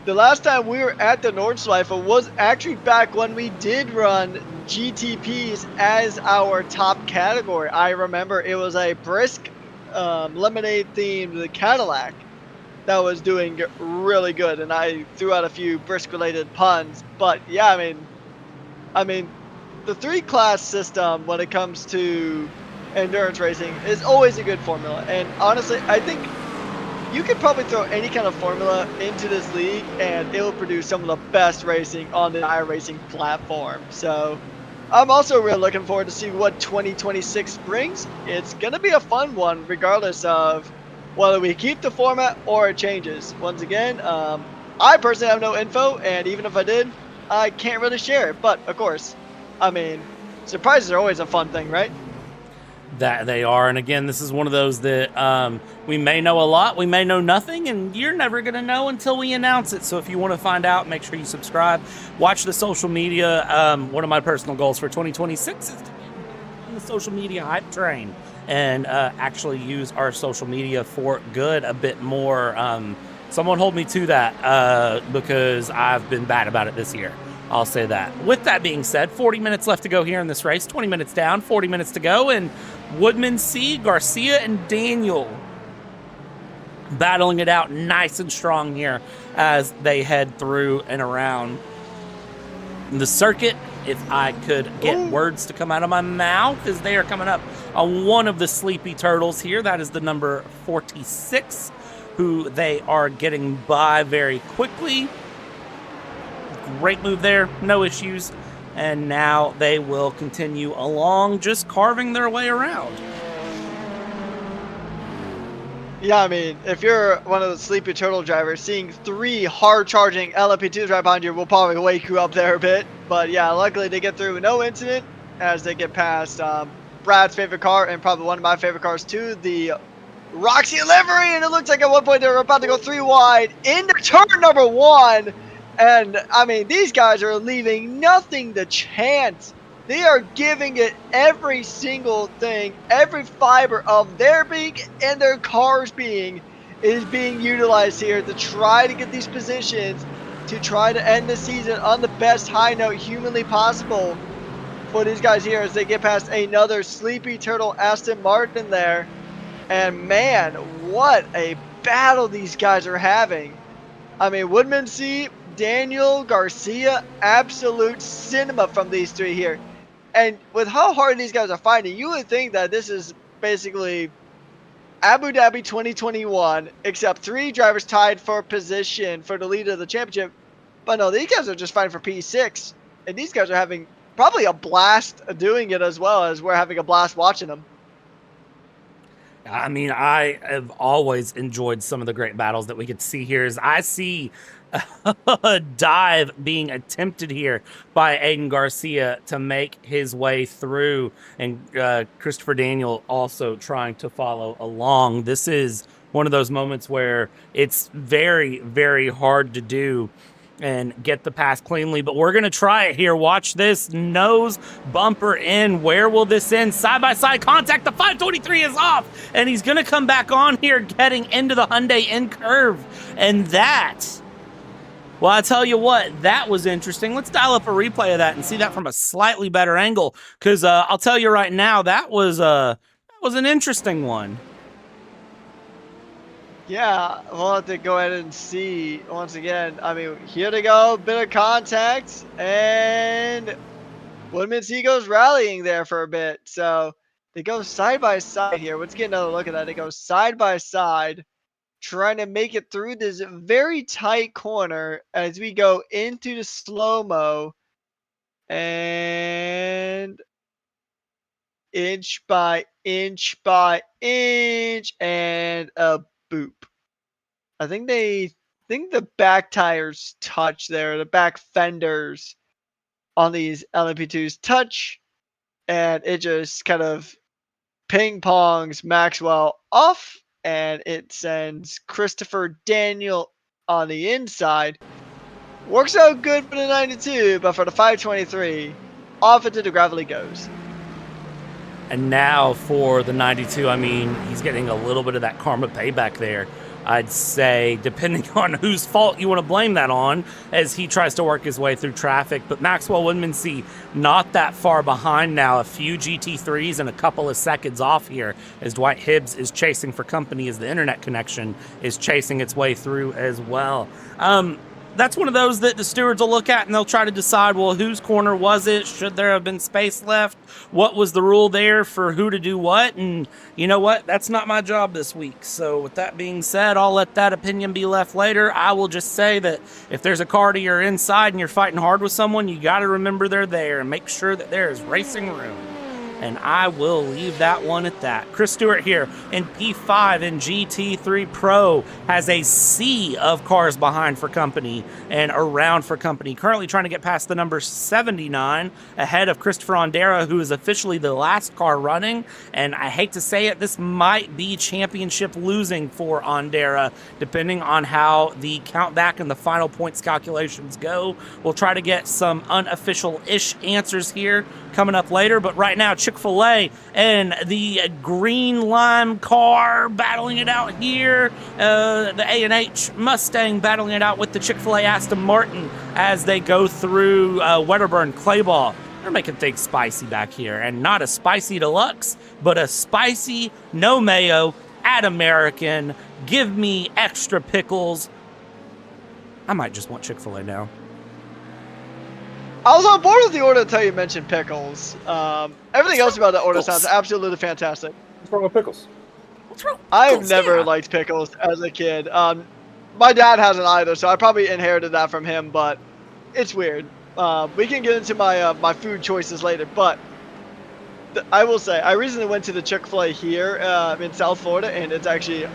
the last time we were at the Nordschleife was actually back when we did run GTPs as our top category. I remember it was a brisk lemonade themed Cadillac that was doing really good, and I threw out a few brisk related puns. But yeah, I mean the 3-class system when it comes to endurance racing is always a good formula, and honestly I think you could probably throw any kind of formula into this league and it will produce some of the best racing on the iRacing platform. So I'm also really looking forward to see what 2026 brings. It's going to be a fun one regardless of whether we keep the format or it changes. Once again, I personally have no info, and even if I did, I can't really share it. But of course, surprises are always a fun thing, right? That they are. And again, this is one of those that we may know a lot, we may know nothing, and you're never going to know until we announce it. So if you want to find out, make sure you subscribe, watch the social media. One of my personal goals for 2026 is to be on the social media hype train and actually use our social media for good a bit more. Someone hold me to that because I've been bad about it this year. I'll say that. With that being said, 40 minutes left to go here in this race. 20 minutes down, 40 minutes to go. And Woodman C, Garcia, and Daniel battling it out nice and strong here as they head through and around the circuit. If I could get words to come out of my mouth as they are coming up on one of the Sleepy Turtles here. That is the number 46, who they are getting by very quickly. Great move there, no issues. And now they will continue along, just carving their way around. Yeah, if you're one of the Sleepy Turtle drivers, seeing 3 hard-charging LMP2s right behind you will probably wake you up there a bit. But yeah, luckily they get through with no incident as they get past Brad's favorite car and probably one of my favorite cars too, the Roxy livery. And it looks like at one point they were about to go 3 wide into turn number 1. And, these guys are leaving nothing to chance. They are giving it every single thing, every fiber of their being and their car's being is being utilized here to try to get these positions, to try to end the season on the best high note humanly possible for these guys here as they get past another Sleepy Turtle Aston Martin there. And man, what a battle these guys are having. Woodman C, Daniel, Garcia, absolute cinema from these 3 here. And with how hard these guys are fighting, you would think that this is basically Abu Dhabi 2021, except 3 drivers tied for position for the lead of the championship. But no, these guys are just fighting for P6. And these guys are having probably a blast doing it as well as we're having a blast watching them. I mean, I have always enjoyed some of the great battles that we could see here. As I see a dive being attempted here by Aiden Garcia to make his way through, and Christopher Daniel also trying to follow along. This is one of those moments where it's very, very hard to do and get the pass cleanly, but we're going to try it here. Watch this nose bumper in. Where will this end? Side-by-side contact. The 523 is off, and he's going to come back on here getting into the Hyundai in curve. And that, well, I tell you what, that was interesting. Let's dial up a replay of that and see that from a slightly better angle, because I'll tell you right now, that was an interesting one. Yeah, we'll have to go ahead and see once again. I mean, here they go, bit of contact, and Woodman Seagull's rallying there for a bit. So they go side by side here. Let's get another look at that. They go side by side, trying to make it through this very tight corner as we go into the slow-mo. And inch by inch by inch, and a boop. I think the back tires touch there, the back fenders on these LMP2s touch, and it just kind of ping pongs Maxwell off, and it sends Christopher Daniel on the inside. Works out good for the 92, but for the 523, off into the gravel he goes. And now for the 92, I mean, he's getting a little bit of that karma payback there. I'd say, depending on whose fault you want to blame that on, as he tries to work his way through traffic. But Maxwell Woodmansee not that far behind now, a few GT3s and a couple of seconds off here, as Dwight Hibbs is chasing for company, as the internet connection is chasing its way through as well. That's one of those that the stewards will look at and they'll try to decide, well, whose corner was it? Should there have been space left? What was the rule there for who to do what? And you know what? That's not my job this week. So with that being said, I'll let that opinion be left later. I will just say that if there's a car to your inside and you're fighting hard with someone, you got to remember they're there and make sure that there is racing room. And I will leave that one at that. Chris Stewart here in P5 in GT3 Pro has a sea of cars behind for company and around for company. Currently trying to get past the number 79 ahead of Christopher Ondera, who is officially the last car running. And I hate to say it, this might be championship losing for Ondera, depending on how the count back and the final points calculations go. We'll try to get some unofficial-ish answers here coming up later, but right now Chick-fil-A and the green lime car battling it out here, the A&H Mustang battling it out with the Chick-fil-A Aston Martin as they go through Wedderburn Clayball. They're making things spicy back here, and not a spicy deluxe, but a spicy no mayo at American. Give me extra pickles. I might just want Chick-fil-A now. I was on board with the order until you mentioned pickles. Everything else about the order sounds absolutely fantastic. What's wrong with pickles? What's wrong? I've never liked pickles as a kid. My dad hasn't either, so I probably inherited that from him, but it's weird. We can get into my my food choices later, but I will say, I recently went to the Chick-fil-A here in South Florida, and it's actually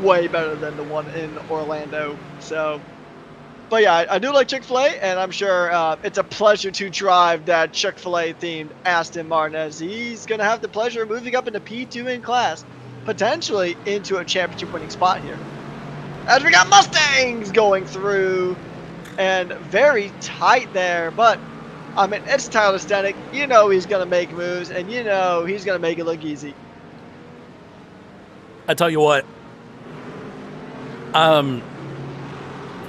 way better than the one in Orlando. So... But yeah, I do like Chick-fil-A, and I'm sure it's a pleasure to drive that Chick-fil-A themed Aston Martin, as he's going to have the pleasure of moving up into P2 in class, potentially into a championship winning spot here. As we got Mustangs going through, and very tight there, but I mean, it's Tyler Stanek. You know he's going to make moves, and you know he's going to make it look easy. I tell you what,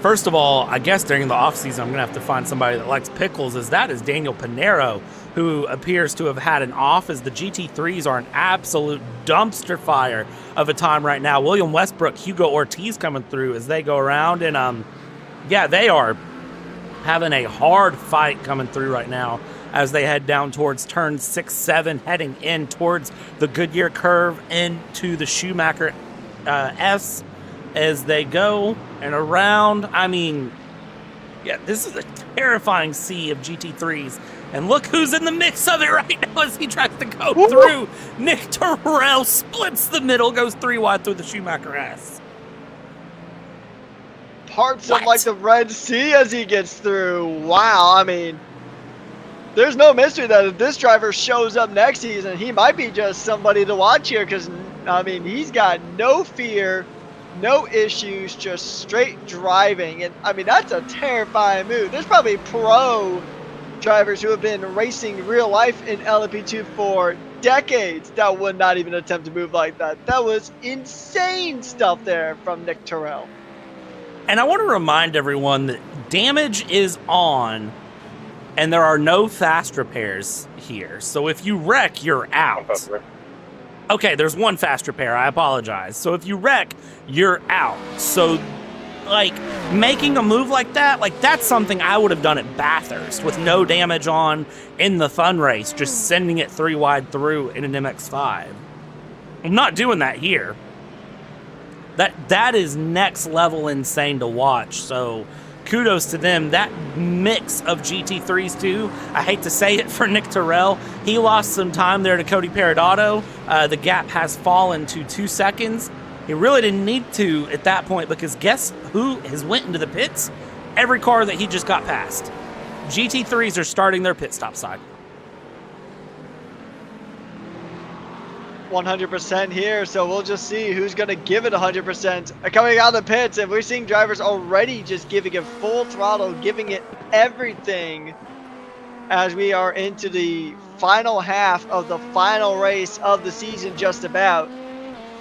first of all, I guess during the offseason, I'm going to have to find somebody that likes pickles, as that is Daniel Pinero, who appears to have had an off, as the GT3s are an absolute dumpster fire of a time right now. William Westbrook, Hugo Ortiz coming through as they go around, and yeah, they are having a hard fight coming through right now as they head down towards turn 6-7, heading in towards the Goodyear curve into the Schumacher S as they go and around. I mean, yeah, this is a terrifying sea of GT3s. And look who's in the mix of it right now as he tries to go through. Nick Terrell splits the middle, goes 3 wide through the Schumacher S. Parts of like the Red Sea as he gets through. Wow, I mean, there's no mystery that if this driver shows up next season, he might be just somebody to watch here because, I mean, he's got no fear, no issues, just straight driving. And, I mean, that's a terrifying move. There's probably pro drivers who have been racing real life in LMP2 for decades that would not even attempt to move like that. That was insane stuff there from Nick Terrell. And I want to remind everyone that damage is on and there are no fast repairs here. So if you wreck, you're out. Okay, there's one fast repair. I apologize. So if you wreck, you're out. So, like, making a move like that, like, that's something I would have done at Bathurst with no damage on in the fun race, just sending it 3 wide through in an MX-5. I'm not doing that here. That is next level insane to watch. So kudos to them. That mix of GT3s too. I hate to say it for Nick Terrell. He lost some time there to Cody Peridotto. The gap has fallen to 2 seconds. He really didn't need to at that point because guess who has went into the pits? Every car that he just got past. GT3s are starting their pit stop side. 100% here, so we'll just see who's going to give it 100%. Coming out of the pits, and we're seeing drivers already just giving it full throttle, giving it everything as we are into the final half of the final race of the season just about.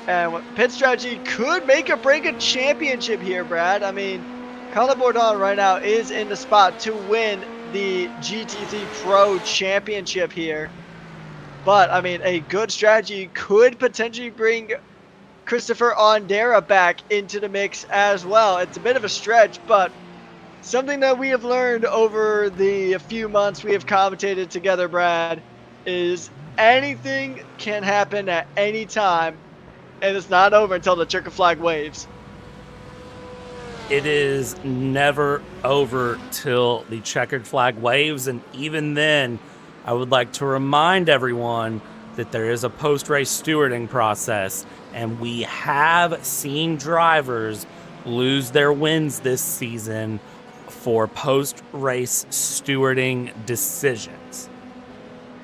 And pit strategy could make or break a championship here, Brad. I mean, Colin Bourdon right now is in the spot to win the GT3 Pro Championship here. But, I mean, a good strategy could potentially bring Christopher Ondera back into the mix as well. It's a bit of a stretch, but something that we have learned over the few months we have commentated together, Brad, is anything can happen at any time, and it's not over until the checkered flag waves. It is never over till the checkered flag waves, and even then, I would like to remind everyone that there is a post-race stewarding process, and we have seen drivers lose their wins this season for post-race stewarding decisions.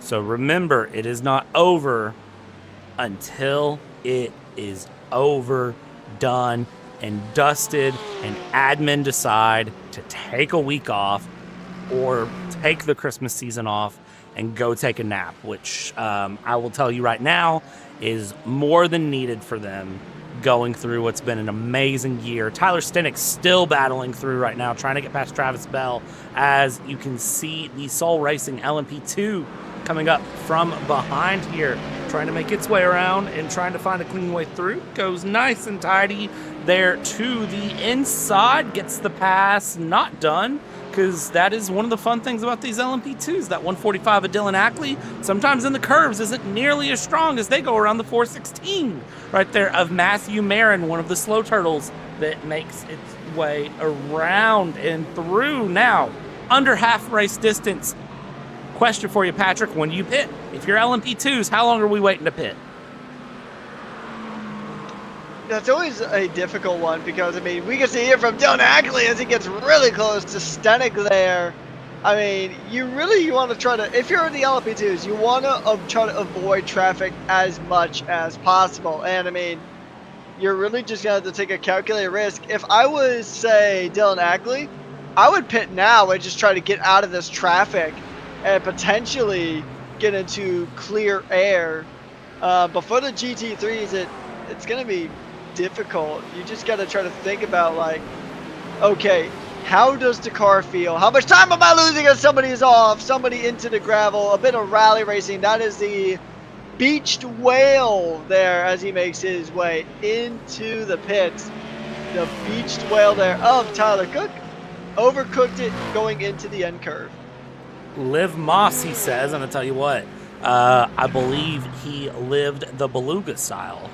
So remember, it is not over until it is over, done, and dusted, and admin decide to take a week off or take the Christmas season off and go take a nap, which I will tell you right now is more than needed for them going through what's been an amazing year. Tyler Stenick's still battling through right now, trying to get past Travis Bell. As you can see, the Soul Racing LMP2 coming up from behind here, trying to make its way around and trying to find a clean way through. Goes nice and tidy there to the inside, gets the pass, not done, because that is one of the fun things about these LMP2s. That 145 of Dylan Ackley, sometimes in the curves, isn't nearly as strong as they go around the 416 right there of Matthew Marin, one of the slow turtles that makes its way around and through. Now, under half race distance. Question for you, Patrick, when you pit, if you're LMP2s, how long are we waiting to pit? That's always a difficult one because, I mean, we can see here from Dylan Ackley as he gets really close to Stenick there. I mean, you want to try to, if you're in the LMP2s, you want to try to avoid traffic as much as possible. And, I mean, you're really just going to have to take a calculated risk. If I was, say, Dylan Ackley, I would pit now and just try to get out of this traffic and potentially get into clear air. But for the GT3s, it's going to be difficult. You just got to try to think about, like, okay, how does the car feel? How much time am I losing as somebody is off? Somebody into the gravel, a bit of rally racing. That is the Beached Whale there as he makes his way into the pits. The Beached Whale there of Tyler Cook. Overcooked it going into the end curve. Liv Moss, he says, and I'll tell you what, I believe he lived the beluga style.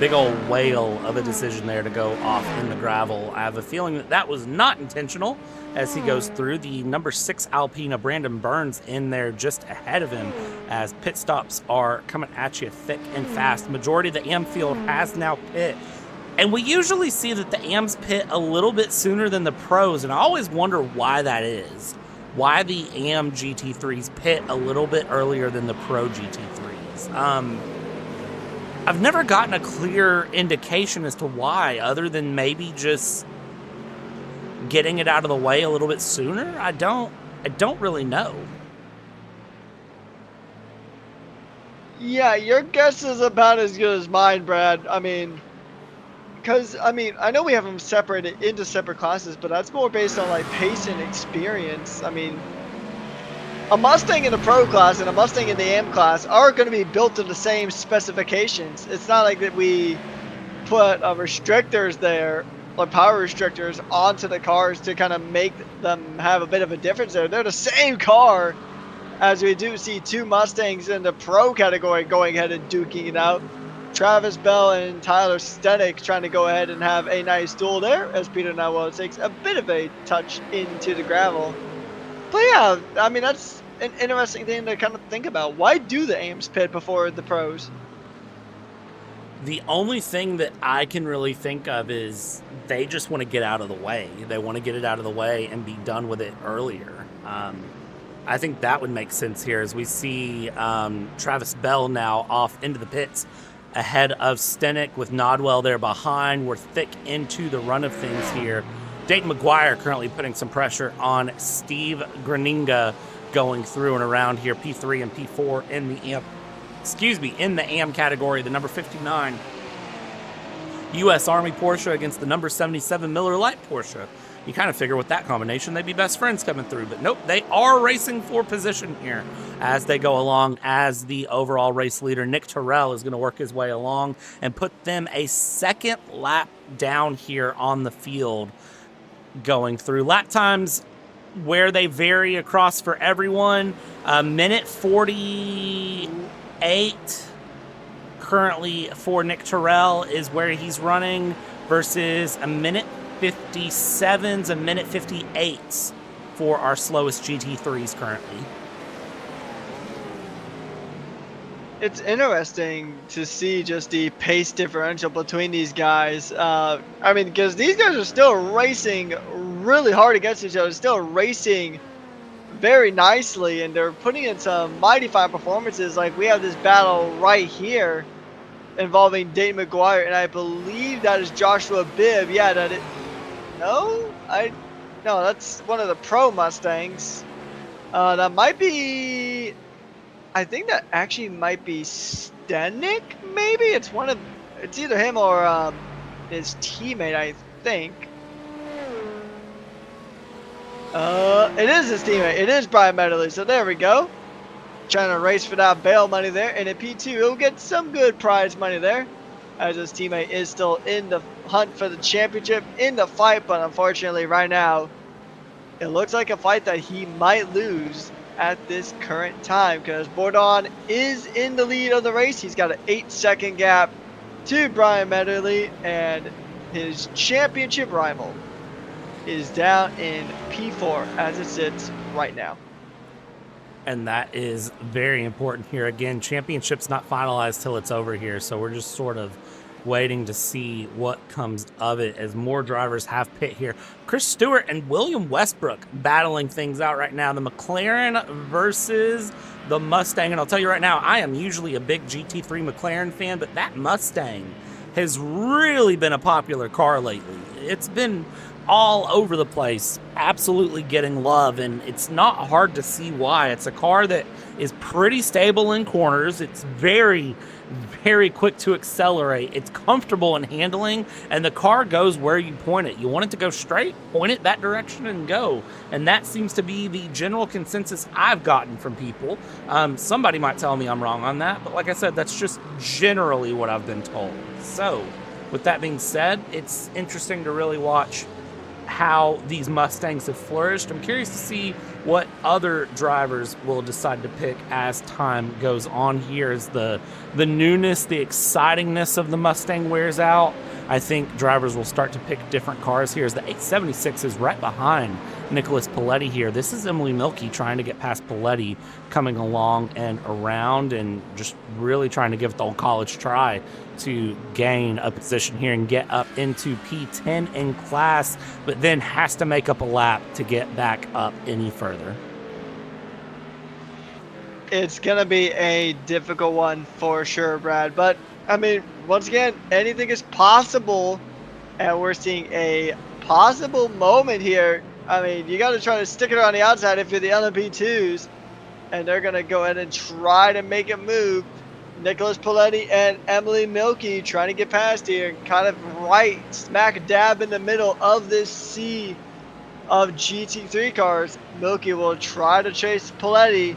Big old whale of a decision there to go off in the gravel. I have a feeling that that was not intentional as he goes through. The number 6 Alpina, Brandon Burns, in there just ahead of him as pit stops are coming at you thick and fast. Majority of the AM field has now pit. And we usually see that the AMs pit a little bit sooner than the pros, and I always wonder why that is. Why the AM GT3s pit a little bit earlier than the pro GT3s. I've never gotten a clear indication as to why, other than maybe just getting it out of the way a little bit sooner. I don't really know. Yeah, your guess is about as good as mine, Brad. I mean, because, I mean, I know we have them separated into separate classes, but that's more based on, like, pace and experience. I mean, a Mustang in the Pro class and a Mustang in the AM class are going to be built to the same specifications. It's not like that we put restrictors there, or power restrictors, onto the cars to kind of make them have a bit of a difference there. They're the same car, as we do see 2 Mustangs in the Pro category going ahead and duking it out. Travis Bell and Tyler Stenick trying to go ahead and have a nice duel there, as Peter Nowell takes a bit of a touch into the gravel. But yeah, I mean, that's an interesting thing to kind of think about. Why do the AMs pit before the pros? The only thing that I can really think of is they just want to get out of the way. They want to get it out of the way and be done with it earlier. I think that would make sense here as we see Travis Bell now off into the pits ahead of Stenick with Nodwell there behind. We're thick into the run of things here. Dayton McGuire currently putting some pressure on Steve Graninga going through and around here. P3 and P4 in the AM, in the AM category. The number 59 U.S. Army Porsche against the number 77 Miller Lite Porsche. You kind of figure with that combination, they'd be best friends coming through. But nope, they are racing for position here as they go along, as the overall race leader, Nick Terrell, is going to work his way along and put them a second lap down here on the field going through. Lap times where they vary across for everyone. Minute 48 currently for Nick Terrell is where he's running versus a minute 57s, a minute 58s for our slowest GT3s currently. It's interesting to see just the pace differential between these guys. I mean, because these guys are still racing really hard against each other, still racing very nicely, and they're putting in some mighty fine performances. Like, we have this battle right here involving Dayton McGuire, and I believe that is Joshua Bibb. Yeah, that it. No, that's one of the Pro Mustangs. That might be. I think that actually might be Stenick. Maybe it's it's either him or his teammate. I think. It is his teammate. It is Brian Medley. So there we go. Trying to race for that bail money there, and in P2 he'll get some good prize money there, as his teammate is still in the hunt for the championship, in the fight. But unfortunately right now it looks like a fight that he might lose at this current time, because Bourdon is in the lead of the race. He's got an 8-second gap to Brian Medley, and his championship rival is down in P4 as it sits right now. And that is very important here. Again, championship's not finalized till it's over here, so we're just sort of waiting to see what comes of it as more drivers have pit here. Chris Stewart and William Westbrook battling things out right now. The McLaren versus the Mustang. And I'll tell you right now, I am usually a big GT3 McLaren fan, but that Mustang has really been a popular car lately. It's been all over the place, absolutely getting love, and it's not hard to see why. It's a car that is pretty stable in corners. It's very, very quick to accelerate. It's comfortable in handling, and the car goes where you point it. You want it to go straight, point it that direction and go. And that seems to be the general consensus I've gotten from people. Somebody might tell me I'm wrong on that, but like I said, that's just generally what I've been told. So with that being said, it's interesting to really watch how these Mustangs have flourished. I'm curious to see what other drivers will decide to pick as time goes on here, as the newness, the excitingness of the Mustang wears out. I think drivers will start to pick different cars here, as the 876 is right behind Nicholas Paletti here. This is Emily Milkey trying to get past Paletti, coming along and around and just really trying to give it the old college try to gain a position here and get up into P10 in class, but then has to make up a lap to get back up any further. It's going to be a difficult one for sure, Brad. But, I mean, once again, anything is possible, and we're seeing a possible moment here. I mean, you got to try to stick it on the outside if you're the LMP2s, and they're going to go ahead and try to make it move. Nicholas Paletti and Emily Milkey trying to get past here, kind of right smack dab in the middle of this sea of GT3 cars. Milkey will try to chase Paletti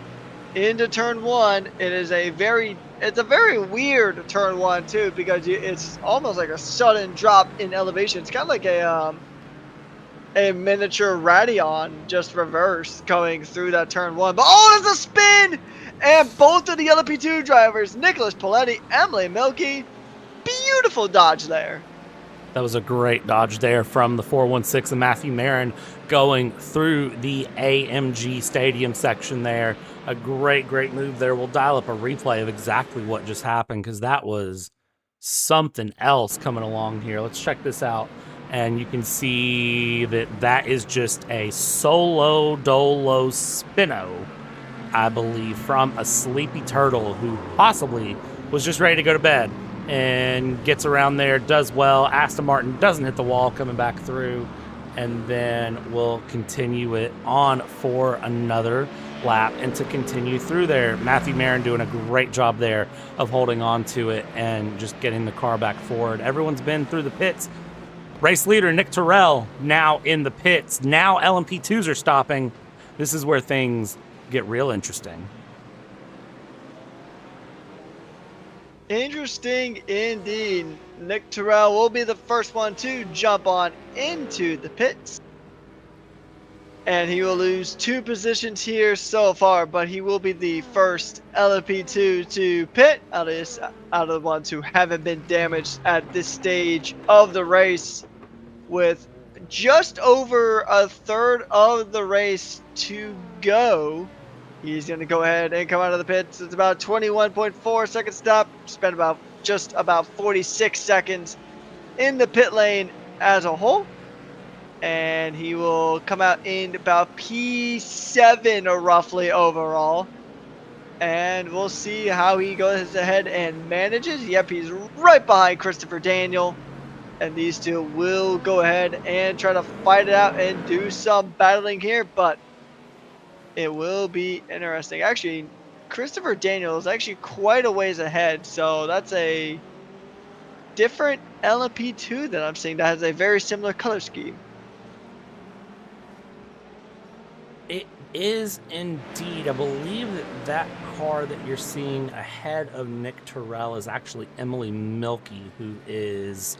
into turn one. It's a very weird turn one too, because it's almost like a sudden drop in elevation. It's kind of like a miniature Radeon, just reverse, going through that turn one. But oh, there's a spin! And both of the LP2 drivers, Nicholas Paletti, Emily Milkey, beautiful dodge there. That was a great dodge there from the 416 and Matthew Marin going through the AMG Stadium section there. A great move there. We'll dial up a replay of exactly what just happened, because that was something else coming along here. Let's check this out. And you can see that is just a solo dolo spino, I believe, from a sleepy turtle who possibly was just ready to go to bed, and gets around there, does well. Aston Martin doesn't hit the wall coming back through, and then we'll continue it on for another lap and to continue through there. Matthew Marin doing a great job there of holding on to it and just getting the car back forward. Everyone's been through the pits. Race leader Nick Terrell now in the pits. Now LMP2s are stopping. This is where things get real interesting. Interesting indeed. Nick Terrell will be the first one to jump on into the pits. And he will lose 2 positions here so far, but he will be the first LMP2 to pit out of the ones who haven't been damaged at this stage of the race, with just over a third of the race to go. He's going to go ahead and come out of the pits. It's about 21.4 second stop. Spent just about 46 seconds in the pit lane as a whole. And he will come out in about P7 or roughly overall. And we'll see how he goes ahead and manages. Yep, he's right behind Christopher Daniel. And these two will go ahead and try to fight it out and do some battling here. But it will be interesting. Actually, Christopher Daniel is actually quite a ways ahead. So that's a different LMP2 that I'm seeing that has a very similar color scheme. It is indeed. I believe that car that you're seeing ahead of Nick Terrell is actually Emily Milkey, who is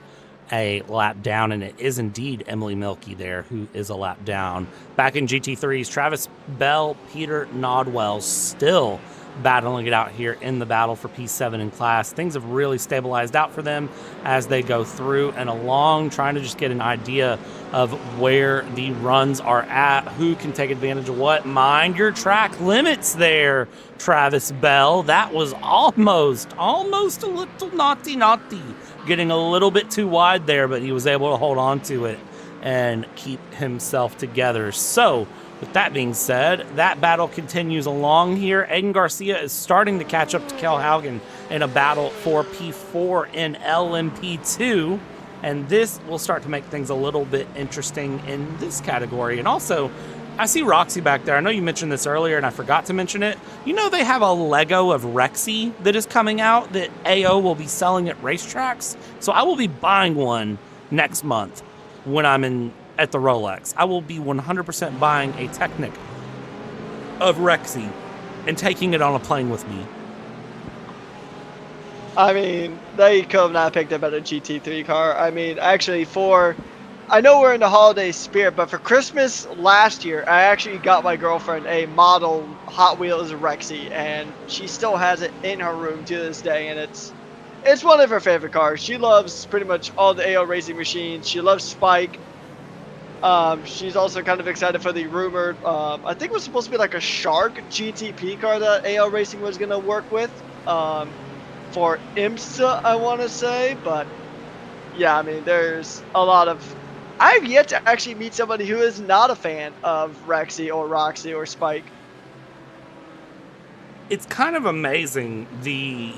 a lap down, and it is indeed Emily Milkey there who is a lap down. Back in GT3s, Travis Bell, Peter Nodwell still battling it out here in the battle for P7 in class. Things have really stabilized out for them as they go through and along, trying to just get an idea of where the runs are at, who can take advantage of what. Mind your track limits there, Travis Bell. That was almost a little naughty. Getting a little bit too wide there, but he was able to hold on to it and keep himself together. So, with that being said, that battle continues along here. Aiden Garcia is starting to catch up to Kel Haugen in a battle for P4 in LMP2. And this will start to make things a little bit interesting in this category. And also, I see Roxy back there. I know you mentioned this earlier and I forgot to mention it. You know they have a Lego of Rexy that is coming out that AO will be selling at racetracks. So I will be buying one next month when I'm at the Rolex. I will be 100% buying a Technic of Rexy and taking it on a plane with me. I mean, they could have not picked a better GT3 car. I mean, actually, for I know we're in the holiday spirit, but for Christmas last year, I actually got my girlfriend a model Hot Wheels Rexy, and she still has it in her room to this day, and it's one of her favorite cars. She loves pretty much all the AO racing machines. She loves Spike. She's also kind of excited for the rumored, I think it was supposed to be like a Shark GTP car that AO Racing was going to work with for IMSA, I want to say, but yeah, I mean, there's a lot of... I've yet to actually meet somebody who is not a fan of Rexy or Roxy or Spike. It's kind of amazing the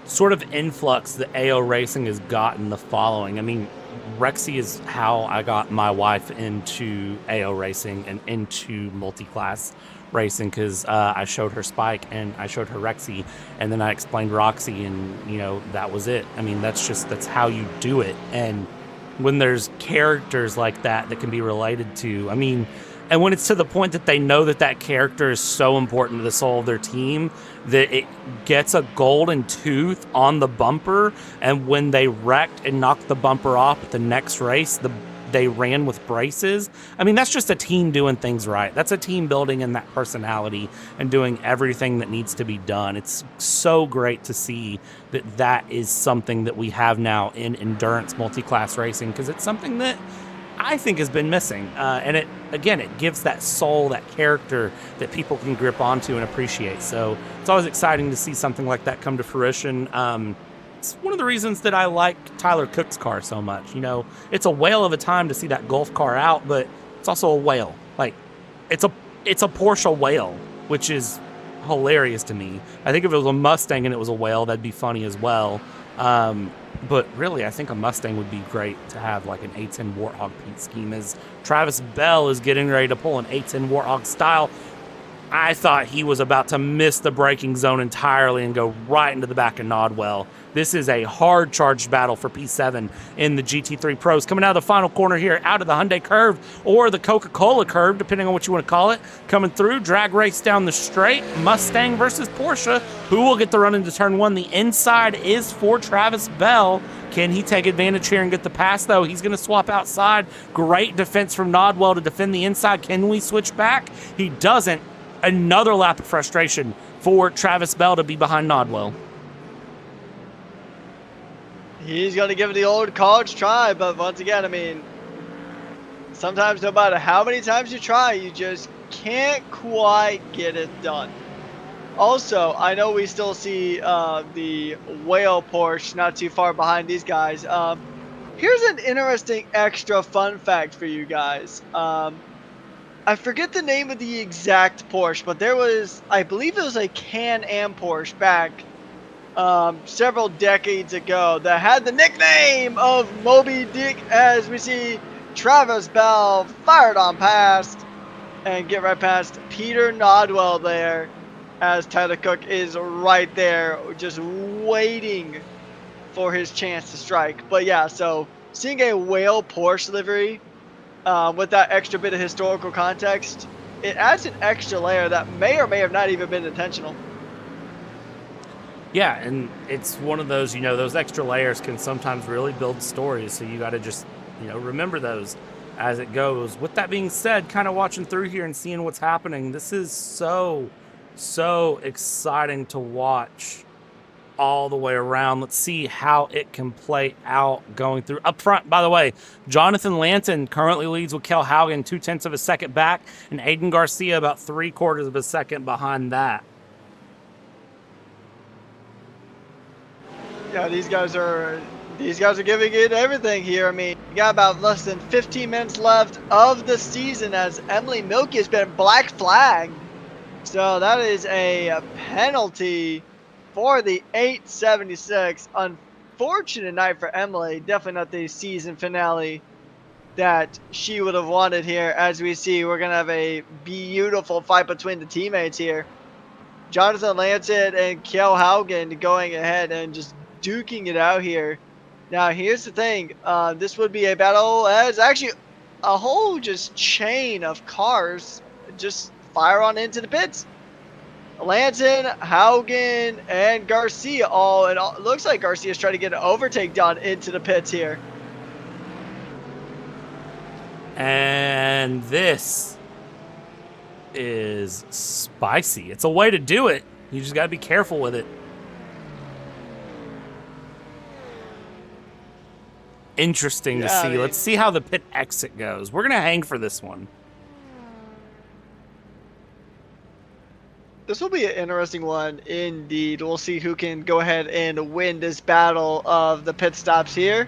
sort of influx that AO Racing has gotten the following. I mean, Rexy is how I got my wife into AO Racing and into multi-class racing, because I showed her Spike and I showed her Rexy, and then I explained Roxy, and you know, that was it. I mean, that's how you do it. And when there's characters like that can be related to, I mean, and when it's to the point that they know that character is so important to the soul of their team that it gets a golden tooth on the bumper, and when they wrecked and knocked the bumper off at the next race, they ran with braces. I mean, that's just a team doing things right. That's a team building in that personality and doing everything that needs to be done. It's so great to see that is something that we have now in endurance multi-class racing, because it's something that I think has been missing. And it gives that soul, that character that people can grip onto and appreciate. So it's always exciting to see something like that come to fruition. It's one of the reasons that I like Tyler Cook's car so much. You know, it's a whale of a time to see that Gulf car out, but it's also a whale. Like, it's a Porsche whale, which is hilarious to me. I think if it was a Mustang and it was a whale, that'd be funny as well. But really, I think a Mustang would be great to have, like an A10 Warthog paint scheme, as Travis Bell is getting ready to pull an A10 Warthog style. I thought he was about to miss the braking zone entirely and go right into the back of Nodwell. This is a hard charged battle for P7 in the GT3 Pros. Coming out of the final corner here, out of the Hyundai curve or the Coca-Cola curve, depending on what you want to call it. Coming through, drag race down the straight, Mustang versus Porsche. Who will get the run into turn one? The inside is for Travis Bell. Can he take advantage here and get the pass, though? He's going to swap outside. Great defense from Nodwell to defend the inside. Can we switch back? He doesn't. Another lap of frustration for Travis Bell to be behind Nodwell. He's going to give it the old college try, but once again, I mean, sometimes no matter how many times you try, you just can't quite get it done. Also, I know we still see the whale Porsche not too far behind these guys. Here's an interesting extra fun fact for you guys. I forget the name of the exact Porsche, but there was, I believe it was a Can-Am Porsche back several decades ago that had the nickname of Moby Dick, as we see Travis Bell fired on past and get right past Peter Nodwell there, as Tyler Cook is right there just waiting for his chance to strike. But yeah, so seeing a whale Porsche livery with that extra bit of historical context, it adds an extra layer that may or may have not even been intentional. Yeah, and it's one of those, you know, those extra layers can sometimes really build stories, so you got to just, you know, remember those as it goes. With that being said, kind of watching through here and seeing what's happening, this is so exciting to watch all the way around. Let's see how it can play out going through. Up front, by the way, Jonathan Lanton currently leads with Kel Haugen 0.2 of a second back, and Aiden Garcia about 3/4 of a second behind that. Yeah, these guys are giving it everything here. I mean, you got about less than 15 minutes left of the season as Emily Milky has been black flagged. So that is a penalty for the 876. Unfortunate night for Emily. Definitely not the season finale that she would have wanted here. As we see, we're going to have a beautiful fight between the teammates here. Jonathan Lancet and Kjell Haugen going ahead and just duking it out here. Now, here's the thing. This would be a battle as actually a whole just chain of cars just fire on into the pits. Lanton, Haugen, and Garcia all, and it looks like Garcia's trying to get an overtake done into the pits here. And this is spicy. It's a way to do it. You just got to be careful with it. Interesting to see. Let's see how the pit exit goes. We're going to hang for this one. This will be an interesting one indeed. We'll see who can go ahead and win this battle of the pit stops here.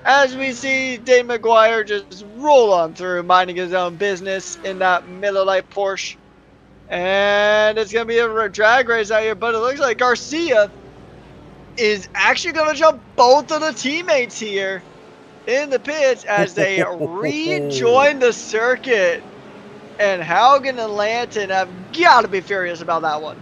As we see Dave McGuire just roll on through, minding his own business in that Miller Lite Porsche. And it's going to be a drag race out here, but it looks like Garcia is actually going to jump both of the teammates here in the pits as they rejoin the circuit. And Haugen and Lanton have got to be furious about that one.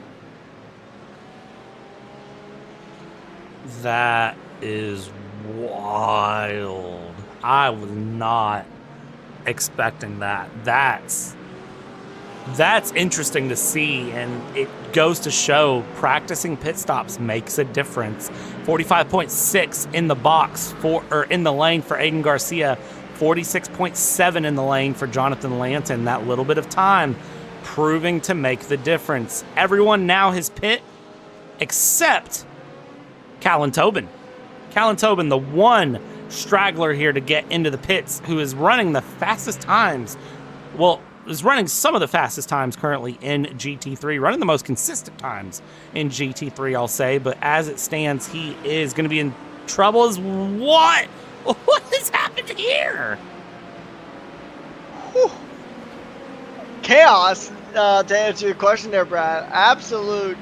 That is wild. I was not expecting that. That's interesting to see, and it goes to show practicing pit stops makes a difference. 45.6 in the box in the lane for Aiden Garcia. 46.7 in the lane for Jonathan Lanton. That little bit of time proving to make the difference. Everyone now has pit except Callan Tobin. Callan Tobin, the one straggler here to get into the pits, who is running the fastest times. Well, is running some of the fastest times currently in GT3, running the most consistent times in GT3, I'll say. But as it stands, he is going to be in trouble as what? What has happened here? Whew. Chaos, to answer your question there, Brad. Absolute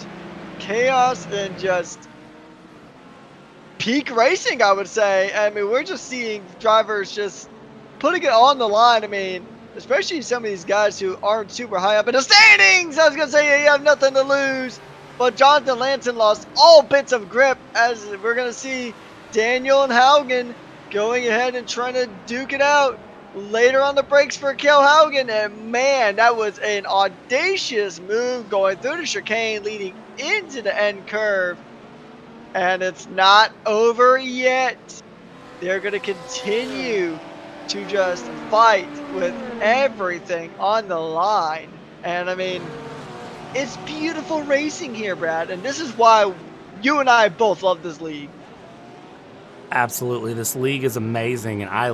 chaos and just peak racing, I would say. I mean, we're just seeing drivers just putting it on the line. I mean, especially some of these guys who aren't super high up in the standings. I was going to say, you have nothing to lose. But Jonathan Lanton lost all bits of grip, as we're going to see Daniel and Haugen going ahead and trying to duke it out later on the brakes for Kel Haugen. And man, that was an audacious move going through the chicane leading into the end curve. And it's not over yet. They're going to continue to just fight with everything on the line. And I mean, it's beautiful racing here, Brad. And this is why you and I both love this league. Absolutely. This league is amazing, and I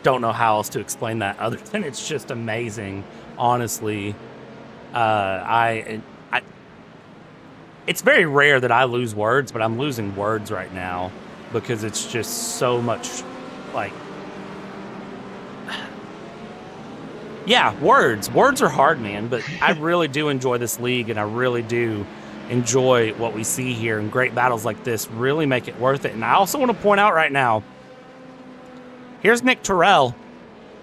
don't know how else to explain that other than it's just amazing, honestly. It's very rare that I lose words, but I'm losing words right now because it's just so much, like, yeah, words. Words are hard, man, but I really do enjoy this league, and I really do enjoy what we see here, and great battles like this really make it worth it. And I also want to point out right now, here's Nick Terrell.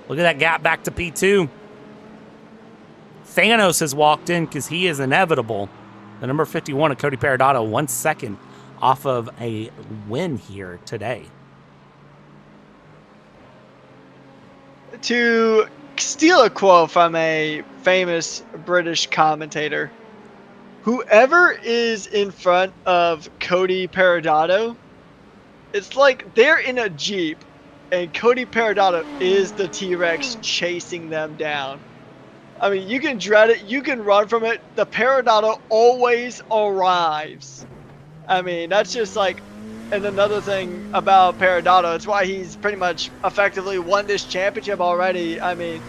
Look at that gap back to P2. Thanos has walked in because he is inevitable. The number 51 of Cody Perodato, 1 second off of a win here today. To steal a quote from a famous British commentator, whoever is in front of Cody Perodato, it's like they're in a Jeep and Cody Perodato is the T-Rex chasing them down. I mean, you can dread it, you can run from it. The Perodato always arrives. I mean, that's just like, and another thing about Perodato, it's why he's pretty much effectively won this championship already. I mean,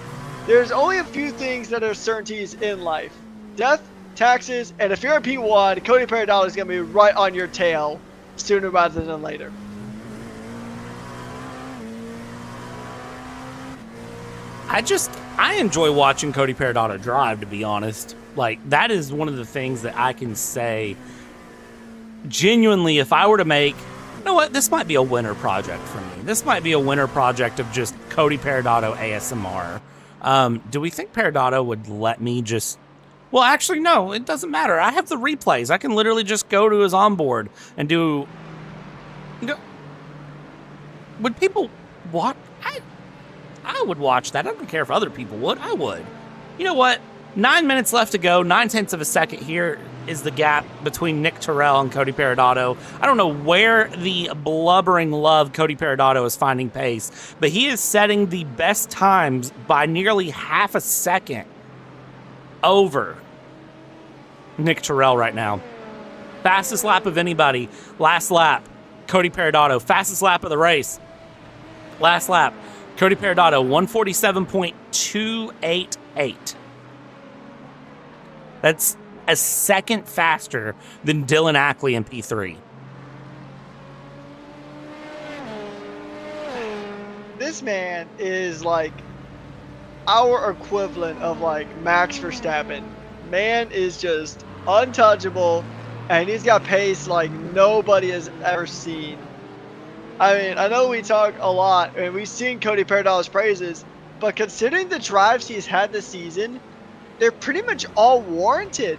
there's only a few things that are certainties in life. Death, taxes, and if you're a P1, Cody Perodato is going to be right on your tail sooner rather than later. I enjoy watching Cody Perodato drive, to be honest. Like, that is one of the things that I can say genuinely, if I were to make, you know what, this might be a winter project for me. This might be a winter project of just Cody Perodato ASMR. Do we think Perodato would let me just... Well, actually, no, it doesn't matter. I have the replays. I can literally just go to his onboard and do... Would people watch? I would watch that. I don't care if other people would. I would. You know what? 9 minutes left to go. 9/10 of a second here. is the gap between Nick Terrell and Cody Perodato. I don't know where the blubbering love Cody Perodato is finding pace, but he is setting the best times by nearly half a second over Nick Terrell right now. Fastest lap of anybody. Last lap, Cody Perodato. Fastest lap of the race. Last lap, Cody Perodato, 147.288. That's a second faster than Dylan Ackley in P3. This man is like our equivalent of like Max Verstappen. Man is just untouchable, and he's got pace like nobody has ever seen. I mean, I know we talk a lot, and we've seen Cody Perodato's praises, but considering the drives he's had this season, they're pretty much all warranted.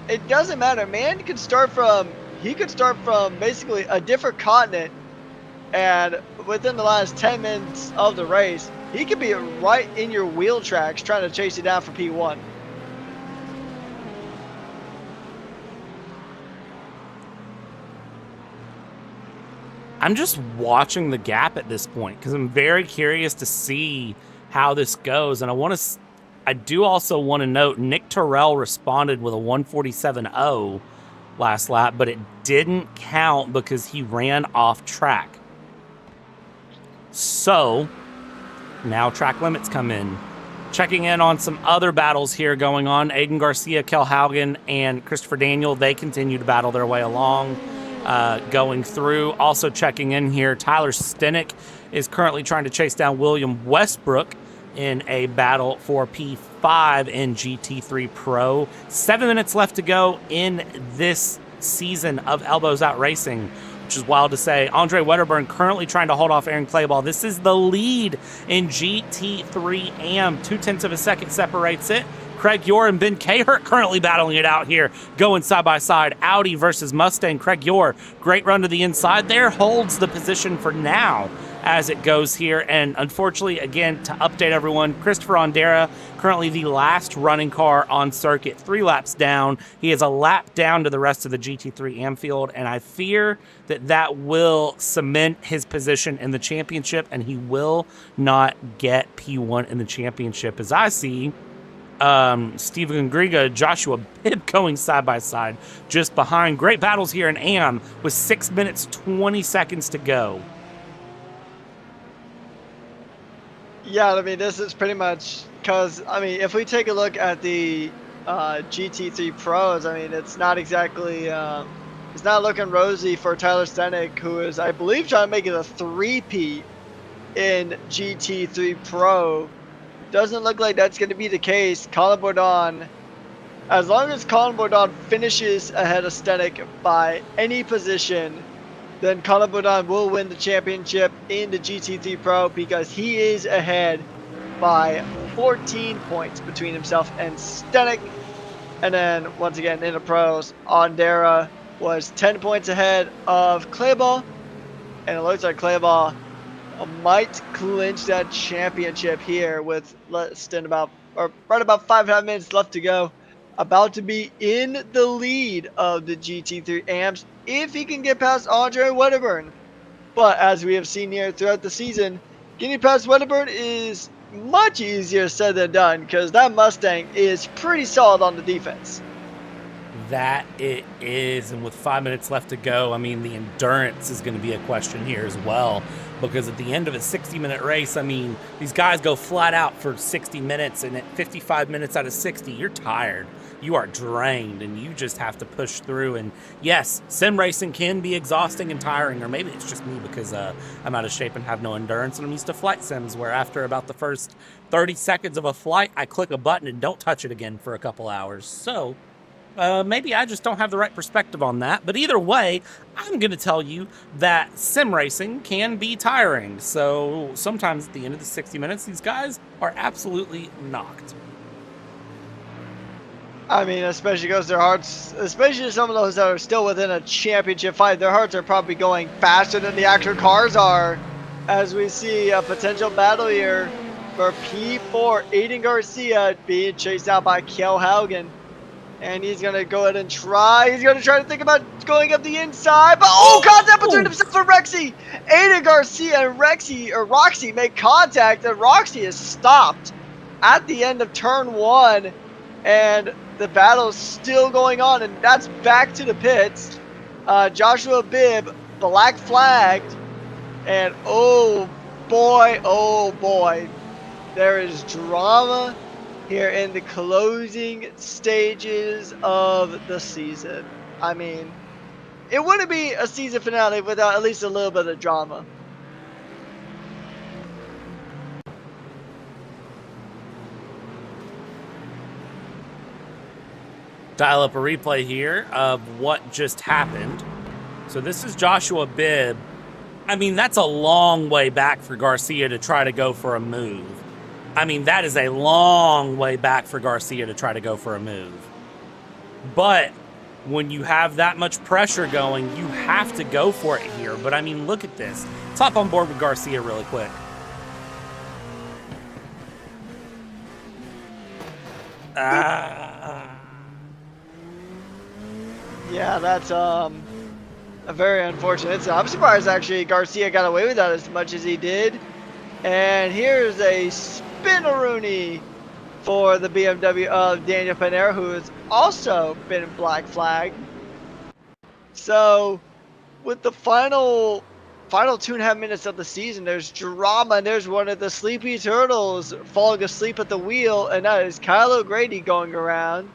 It doesn't matter. Man could start from basically a different continent, and within the last 10 minutes of the race, he could be right in your wheel tracks trying to chase you down for P1. I'm just watching the gap at this point because I'm very curious to see how this goes. And I do also want to note Nick Terrell responded with a 147.0 last lap, but it didn't count because he ran off track. So now track limits come in. Checking in on some other battles here going on. Aiden Garcia, Kel Haugen, and Christopher Daniel, they continue to battle their way along. Going through. Also checking in here, Tyler Stenick is currently trying to chase down William Westbrook in a battle for P5 in GT3 Pro. 7 minutes left to go in this season of Elbows Out Racing, which is wild to say. Andre Wedderburn currently trying to hold off Aaron Clayball. This is the lead in GT3 AM. 0.2 of a second separates it. Craig Yor and Ben Cahert currently battling it out here, going side by side. Audi versus Mustang. Craig Yor, great run to the inside there, holds the position for now as it goes here. And unfortunately, again, to update everyone, Christopher Ondera, currently the last running car on circuit, 3 laps down. He is a lap down to the rest of the GT3 AM field, and I fear that that will cement his position in the championship, and he will not get P1 in the championship, as I see Steven Griga, Joshua Bibb going side by side just behind. Great battles here in AM with 6 minutes 20 seconds to go. Yeah, I mean, this is pretty much because, I mean, if we take a look at the GT3 Pros, I mean, it's not exactly, it's not looking rosy for Tyler Stenick, who is, I believe, trying to make it a 3P in GT3 Pro. Doesn't look like that's going to be the case. Colin Bourdon, as long as Colin Bourdon finishes ahead of Stenick by any position, then Colin Bourdon will win the championship in the GT3 Pro because he is ahead by 14 points between himself and Stenick. And then, once again, in the pros, Ondera was 10 points ahead of Clayball. And it looks like Clayball might clinch that championship here with less than right about 5.5 minutes left to go. About to be in the lead of the GT3 AMs if he can get past Andre Wedderburn. But as we have seen here throughout the season, getting past Wedderburn is much easier said than done because that Mustang is pretty solid on the defense. That it is, and with 5 minutes left to go, I mean, the endurance is going to be a question here as well, because at the end of a 60-minute race, I mean, these guys go flat out for 60 minutes, and at 55 minutes out of 60, you're tired. You are drained, and you just have to push through. And yes, sim racing can be exhausting and tiring, or maybe it's just me because I'm out of shape and have no endurance, and I'm used to flight sims where after about the first 30 seconds of a flight, I click a button and don't touch it again for a couple hours. So maybe I just don't have the right perspective on that. But either way, I'm going to tell you that sim racing can be tiring. So sometimes at the end of the 60 minutes, these guys are absolutely knocked. I mean, especially because their hearts, especially some of those that are still within a championship fight, their hearts are probably going faster than the actual cars are. As we see a potential battle here for P4, Aiden Garcia being chased out by Kel Haugen. And he's going to go ahead and try. He's going to try to think about going up the inside. But, contact between himself and Rexy. Aiden Garcia and Roxy make contact. And Roxy is stopped at the end of turn 1. And the battle's still going on. And that's back to the pits. Joshua Bibb, black flagged. And, oh, boy. There is drama here in the closing stages of the season. I mean, it wouldn't be a season finale without at least a little bit of drama. Dial up a replay here of what just happened. So this is Joshua Bibb. I mean, that's a long way back for Garcia to try to go for a move. I mean, that is a long way back for Garcia to try to go for a move. But when you have that much pressure going, you have to go for it here. But, I mean, look at this. Let's hop on board with Garcia really quick. Yeah, that's a very unfortunate. I'm surprised, actually, Garcia got away with that as much as he did. And here's a spin-a-rooney for the BMW of Daniel Panera, who has also been black flagged. So, with the final 2.5 minutes of the season, there's drama, and there's one of the Sleepy Turtles falling asleep at the wheel, and that is Kyle O'Grady going around.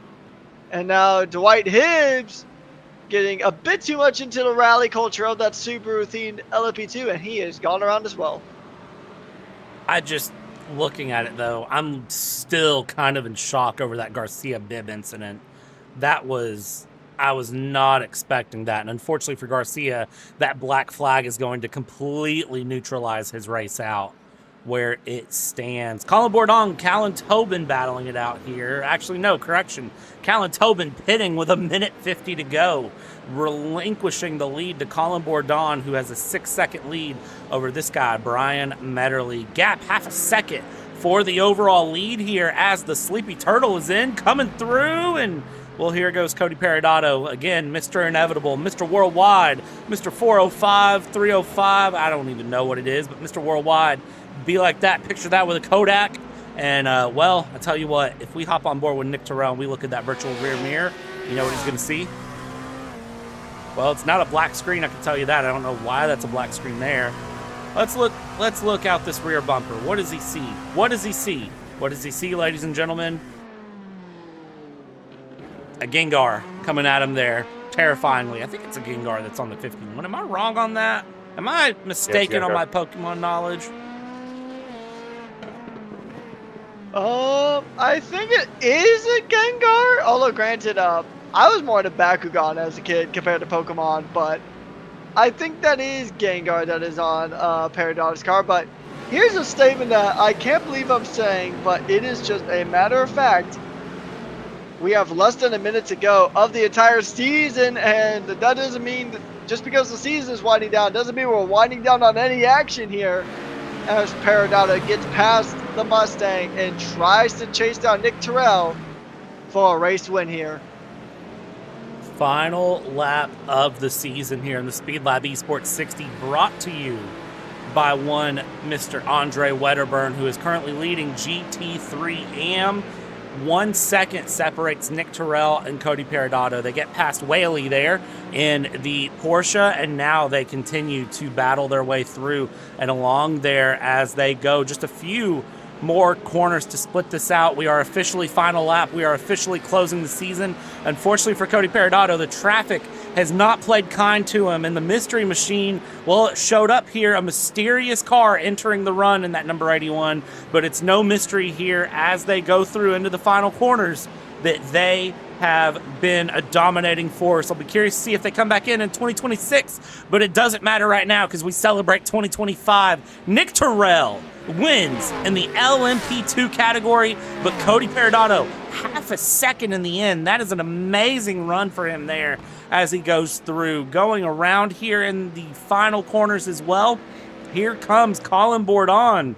And now Dwight Hibbs getting a bit too much into the rally culture of that Subaru-themed LMP2, and he has gone around as well. Looking at it, though, I'm still kind of in shock over that Garcia Bibb incident. I was not expecting that. And unfortunately for Garcia, that black flag is going to completely neutralize his race out where it stands. Colin Bourdon, Callan Tobin battling it out here. Actually, no, correction. Callan Tobin pitting with 1:50 to go, relinquishing the lead to Colin Bourdon, who has a 6-second lead over this guy, Brian Metterly. Gap half a second for the overall lead here as the Sleepy Turtle is coming through, and well, here goes Cody Peridotto again, Mr. Inevitable, Mr. Worldwide, Mr. 405, 305. I don't even know what it is, but Mr. Worldwide. Be like that. Picture that with a Kodak. And, well, I tell you what, if we hop on board with Nick Terrell and we look at that virtual rear mirror, you know what he's going to see? Well, it's not a black screen, I can tell you that. I don't know why that's a black screen there. Let's look out this rear bumper. What does he see? What does he see? What does he see, ladies and gentlemen? A Gengar coming at him there, terrifyingly. I think it's a Gengar that's on the 51. Am I wrong on that? Am I mistaken on my Pokemon knowledge? I think it is a Gengar. Although, granted, I was more into Bakugan as a kid compared to Pokemon, but I think that is Gengar that is on Peridotto's car. But here's a statement that I can't believe I'm saying, but it is just a matter of fact. We have less than a minute to go of the entire season, and that doesn't mean that just because the season is winding down doesn't mean we're winding down on any action here. As Peridotto gets past the Mustang and tries to chase down Nick Terrell for a race win here. Final lap of the season here in the Speedlab eSports 60, brought to you by one Mr. Andre Wedderburn, who is currently leading GT3 AM. 1 second separates Nick Terrell and Cody Peridotto. They get past Whaley there in the Porsche, and now they continue to battle their way through and along there as they go. Just a few more corners to split this out. We are officially final lap. We are officially closing the season. Unfortunately for Cody Peridotto, the traffic has not played kind to him, and the mystery machine, well, it showed up here, a mysterious car entering the run in that number 81, but it's no mystery here as they go through into the final corners that they have been a dominating force. I'll be curious to see if they come back in 2026, but it doesn't matter right now because we celebrate 2025. Nick Terrell wins in the LMP2 category, but Cody Peridotto, half a second in the end. That is an amazing run for him there as he goes through. Going around here in the final corners as well, here comes Colin Bourdon.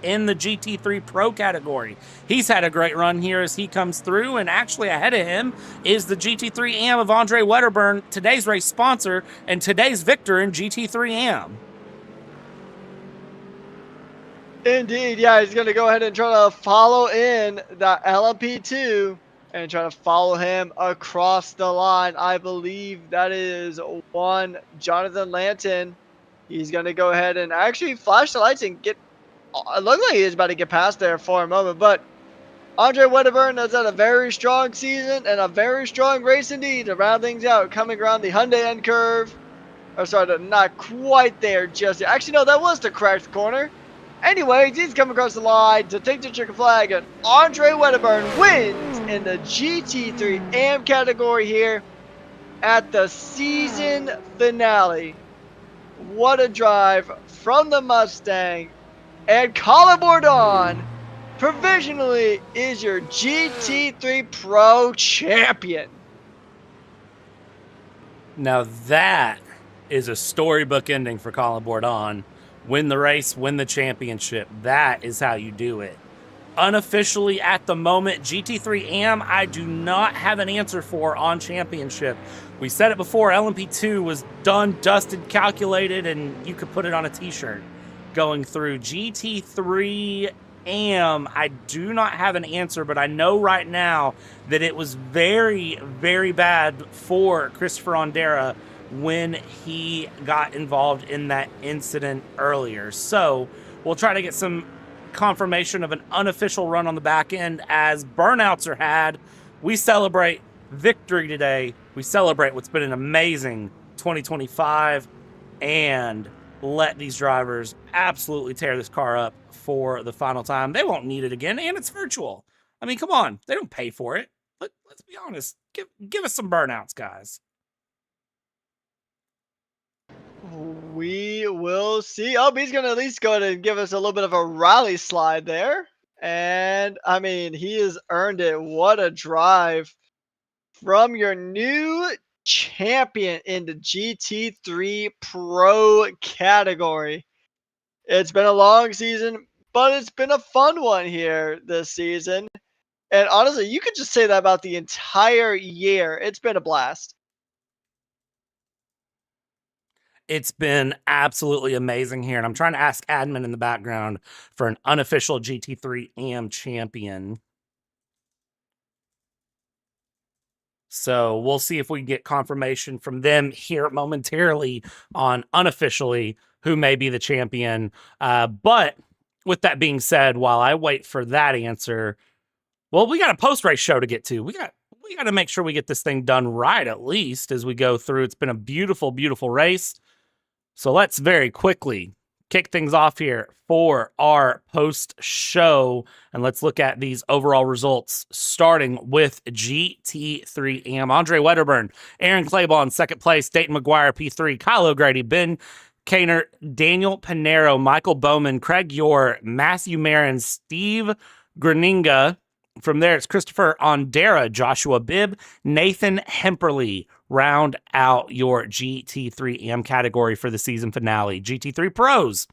in the GT3 Pro category. He's had a great run here as he comes through, and actually ahead of him is the GT3 AM of Andre Wedderburn, today's race sponsor and today's victor in GT3 AM. Indeed, yeah, he's going to go ahead and try to follow in the LMP2 and try to follow him across the line. I believe that is one Jonathan Lanton. He's going to go ahead and actually flash the lights and get, it looked like he was about to get past there for a moment, but Andre Wedderburn has had a very strong season and a very strong race indeed to round things out, coming around the Hyundai end curve. Or sorry, not quite there just yet. Actually, no, that was the correct corner. Anyways, he's coming across the line to take the chicken flag, and Andre Wedderburn wins in the GT3 AM category here at the season finale. What a drive from the Mustang, and Colin Bourdon provisionally is your GT3 Pro champion. Now that is a storybook ending for Colin Bourdon. Win the race, win the championship. That is how you do it. Unofficially at the moment, GT3 AM, I do not have an answer for on championship. We said it before, LMP2 was done, dusted, calculated, and you could put it on a t-shirt. Going through GT3 AM, I do not have an answer, but I know right now that it was very, very bad for Christopher Ondera when he got involved in that incident earlier. So we'll try to get some confirmation of an unofficial run on the back end as burnouts are had. We celebrate victory today. We celebrate what's been an amazing 2025 and let these drivers absolutely tear this car up for the final time. They won't need it again, and it's virtual. I mean, come on. They don't pay for it. Let's be honest. Give us some burnouts, guys. We will see. Oh, he's going to at least go ahead and give us a little bit of a rally slide there. And, I mean, he has earned it. What a drive from your new champion in the GT3 Pro category. It's been a long season, but it's been a fun one here this season. And honestly, you could just say that about the entire year. It's been a blast. It's been absolutely amazing here, and I'm trying to ask admin in the background for an unofficial GT3 AM champion. So we'll see if we can get confirmation from them here momentarily on unofficially who may be the champion. But with that being said, while I wait for that answer, well, we got a post-race show to get to. We got to make sure we get this thing done right, at least, as we go through. It's been a beautiful, beautiful race. So let's very quickly kick things off here for our post-show, and let's look at these overall results, starting with GT3 AM. Andre Wedderburn, Aaron Claiborne, second place, Dayton McGuire, P3, Kyle O'Grady, Ben Kaner, Daniel Pinero, Michael Bowman, Craig Yor, Matthew Marin, Steve Graninga. From there, it's Christopher Ondera, Joshua Bibb, Nathan Hemperly. Round out your GT3 AM category for the season finale. GT3 Pros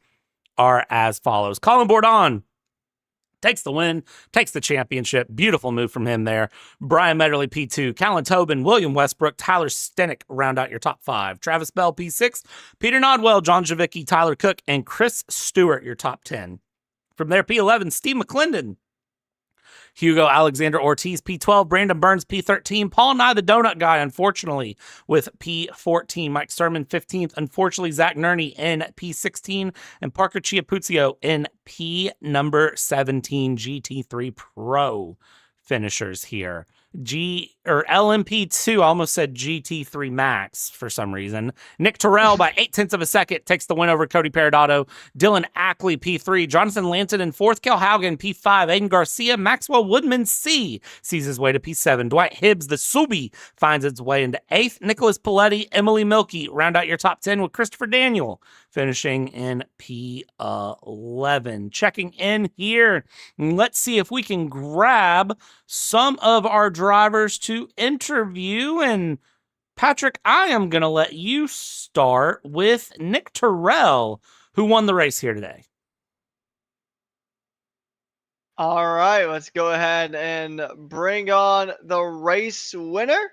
are as follows. Colin Bourdon takes the win, takes the championship. Beautiful move from him there. Brian Medley, P2. Callan Tobin, William Westbrook, Tyler Stenick round out your top 5. Travis Bell, P6. Peter Nodwell, John Javicki, Tyler Cook, and Chris Stewart, your top 10. From there, P11, Steve McClendon. Hugo Alexander Ortiz, P12, Brandon Burns, P13, Paul Nye, the donut guy, unfortunately, with P14, Mike Sturman, 15th, unfortunately, Zach Nerney in P16, and Parker Chiapuzio in P number 17, GT3 Pro finishers here. LMP2, I almost said GT3 Max for some reason. Nick Terrell by 0.8 of a second takes the win over Cody Peridotto. Dylan Ackley, P3. Jonathan Lanton in 4th. Kel Haugen, P5. Aiden Garcia. Maxwell Woodman, C, sees his way to P7. Dwight Hibbs, the Subi, finds its way into 8th. Nicholas Paletti, Emily Milkey round out your top 10 with Christopher Daniel finishing in P11. Checking in here. Let's see if we can grab some of our drivers to interview. And Patrick, I am going to let you start with Nick Terrell, who won the race here today. All right, let's go ahead and bring on the race winner.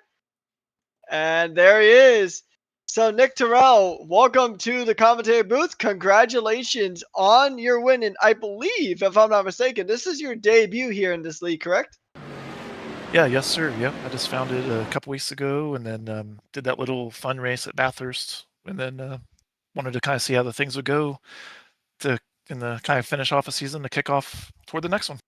And there he is. So, Nick Terrell, welcome to the commentary booth. Congratulations on your win. And I believe, if I'm not mistaken, this is your debut here in this league, correct? Yeah, yes, sir. Yep, I just found it a couple weeks ago, and then did that little fun race at Bathurst, and then wanted to kind of see how the things would go to in the kind of finish off a season to kick off toward the next one.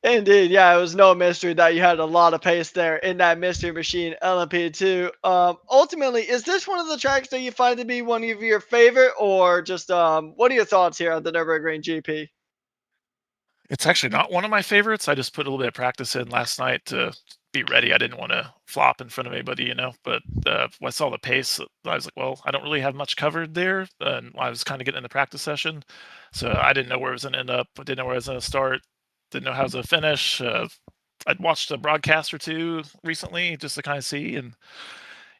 Indeed, yeah, it was no mystery that you had a lot of pace there in that mystery machine LMP2. Ultimately, is this one of the tracks that you find to be one of your favorite, or just what are your thoughts here on the Nurburgring GP? It's actually not one of my favorites. I just put a little bit of practice in last night to be ready. I didn't want to flop in front of anybody, But when I saw the pace, I was like, well, I don't really have much covered there. And I was kind of getting in the practice session, so I didn't know where it was going to end up. I didn't know where I was going to start. Didn't know how it was going to finish. I'd watched a broadcast or two recently just to kind of see, and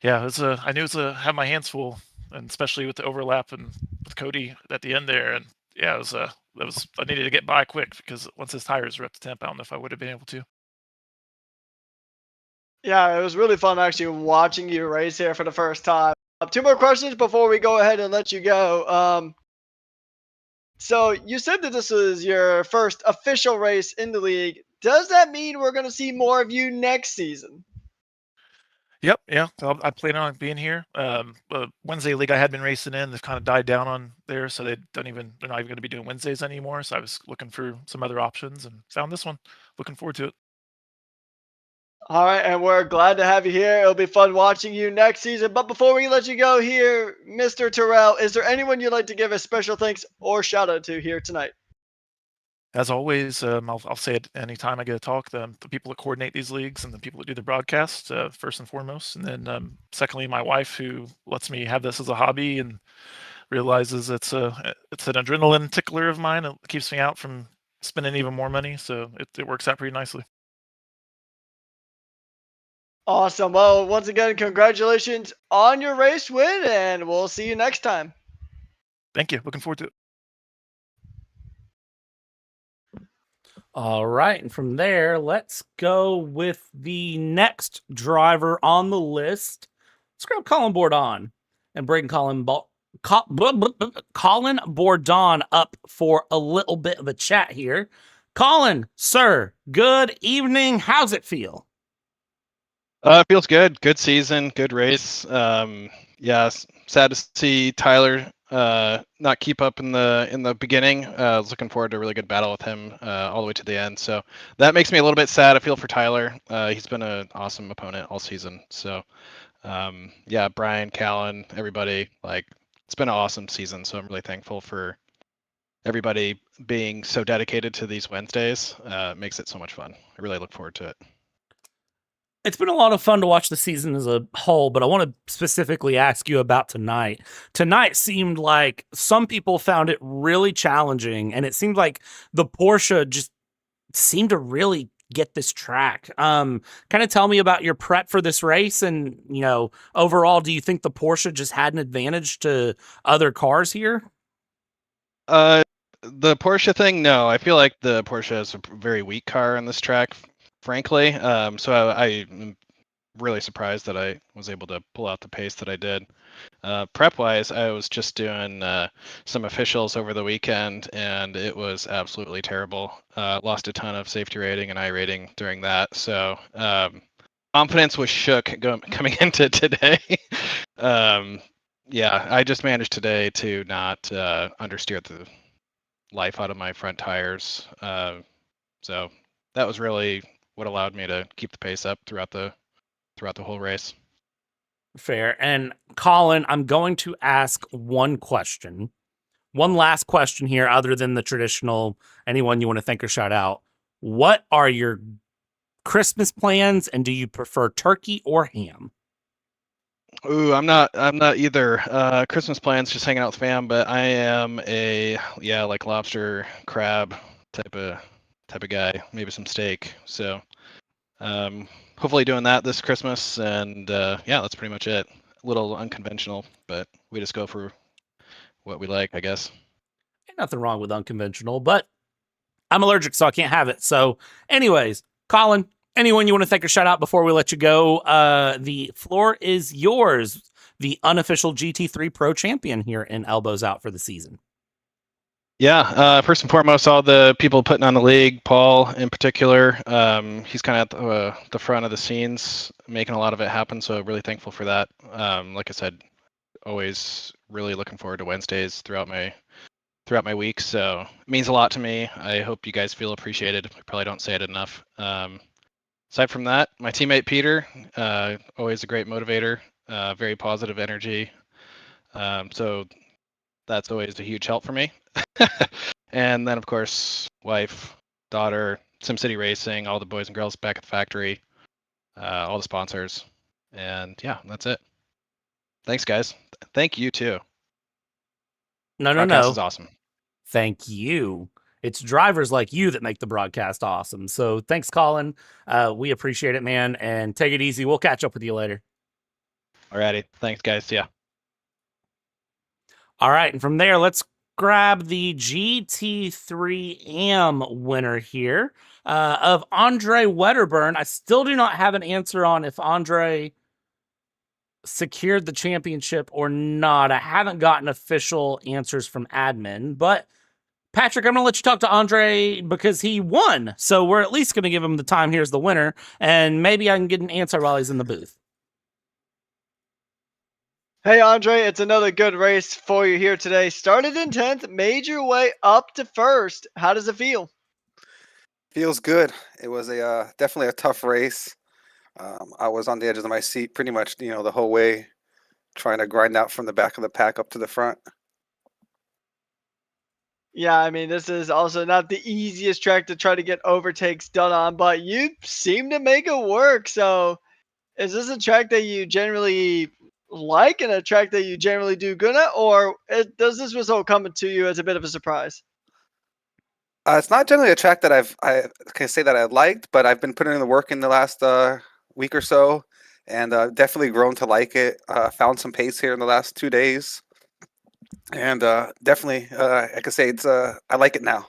yeah, I knew it was have my hands full, and especially with the overlap and with Cody at the end there, and yeah, I needed to get by quick because once his tires were up to temp, I don't know if I would have been able to. Yeah, it was really fun actually watching you race here for the first time. Two more questions before we go ahead and let you go. So you said that this was your first official race in the league. Does that mean we're going to see more of you next season? Yep, yeah. I plan on being here. Wednesday league I had been racing in, they've kind of died down on there, so they're not even going to be doing Wednesdays anymore. So I was looking for some other options and found this one. Looking forward to it. All right, and we're glad to have you here. It'll be fun watching you next season. But before we let you go here, Mr. Terrell, is there anyone you'd like to give a special thanks or shout out to here tonight? As always, I'll say it anytime I get to talk. The people that coordinate these leagues and the people that do the broadcast, first and foremost, and then secondly, my wife who lets me have this as a hobby and realizes it's an adrenaline tickler of mine. It keeps me out from spending even more money, so it works out pretty nicely. Awesome. Well, once again, congratulations on your race win, and we'll see you next time. Thank you. Looking forward to it. All right, and from there, let's go with the next driver on the list. Let's grab Colin Bourdon and bring Colin Bourdon up for a little bit of a chat here. Colin, sir, good evening. How's it feel? It feels good. Good season, good race. Yeah, sad to see Tyler not keep up in the beginning. I was looking forward to a really good battle with him all the way to the end. So that makes me a little bit sad. I feel for Tyler. He's been an awesome opponent all season. So yeah, Brian, Callan, everybody, it's been an awesome season. So I'm really thankful for everybody being so dedicated to these Wednesdays. It makes it so much fun. I really look forward to it. It's been a lot of fun to watch the season as a whole, but I want to specifically ask you about tonight. Tonight seemed like some people found it really challenging, and it seemed like the Porsche just seemed to really get this track. Kind of tell me about your prep for this race, and overall, do you think the Porsche just had an advantage to other cars here? The Porsche thing, no. I feel like the Porsche is a very weak car on this track, frankly. So I'm really surprised that I was able to pull out the pace that I did. Prep-wise, I was just doing some officials over the weekend, and it was absolutely terrible. Lost a ton of safety rating and I rating during that. So confidence was shook coming into today. Yeah, I just managed today to not understeer the life out of my front tires. So that was really what allowed me to keep the pace up throughout the whole race. Fair. And Colin, I'm going to ask one last question here, other than the traditional, anyone you want to thank or shout out. What are your Christmas plans, and do you prefer turkey or ham? Ooh, I'm not either. Christmas plans, just hanging out with fam, but I am like lobster, crab type of guy, maybe some steak. So hopefully doing that this Christmas, and yeah, that's pretty much it. A little unconventional, but we just go for what we like, I guess. Ain't nothing wrong with unconventional, but I'm allergic, so I can't have it. So, anyways, Colin, anyone you want to thank or shout out before we let you go? The floor is yours. The unofficial GT3 Pro champion here in Elbows Out for the season. Yeah, first and foremost, all the people putting on the league, Paul in particular. He's kind of at the front of the scenes, making a lot of it happen. So really thankful for that. Like I said, always really looking forward to Wednesdays throughout my week. So it means a lot to me. I hope you guys feel appreciated. I probably don't say it enough. Aside from that, my teammate Peter, always a great motivator, very positive energy. So that's always a huge help for me. And then, of course, wife, daughter, SimCity Racing, all the boys and girls back at the factory, all the sponsors. And yeah, that's it. Thanks, guys. Thank you, too. No. Broadcast is awesome. Thank you. It's drivers like you that make the broadcast awesome. So thanks, Colin. We appreciate it, man. And take it easy. We'll catch up with you later. Alrighty. Thanks, guys. Yeah. All right. And from there, let's grab the GT3 AM winner here of Andre Wedderburn. I still do not have an answer on if Andre secured the championship or not. I haven't gotten official answers from admin, but Patrick, I'm going to let you talk to Andre because he won. So we're at least going to give him the time. Here's the winner. And maybe I can get an answer while he's in the booth. Hey, Andre, it's another good race for you here today. Started in 10th, made your way up to 1st. How does it feel? Feels good. It was a definitely a tough race. I was on the edges of my seat pretty much, the whole way, trying to grind out from the back of the pack up to the front. Yeah, I mean, this is also not the easiest track to try to get overtakes done on, but you seem to make it work. So is this a track that you generally like and a track that you generally do good at, or does this result come to you as a bit of a surprise? It's not generally a track that I can say that I liked, but I've been putting in the work in the last week or so, and definitely grown to like it. Found some pace here in the last 2 days, and definitely I can say I like it now.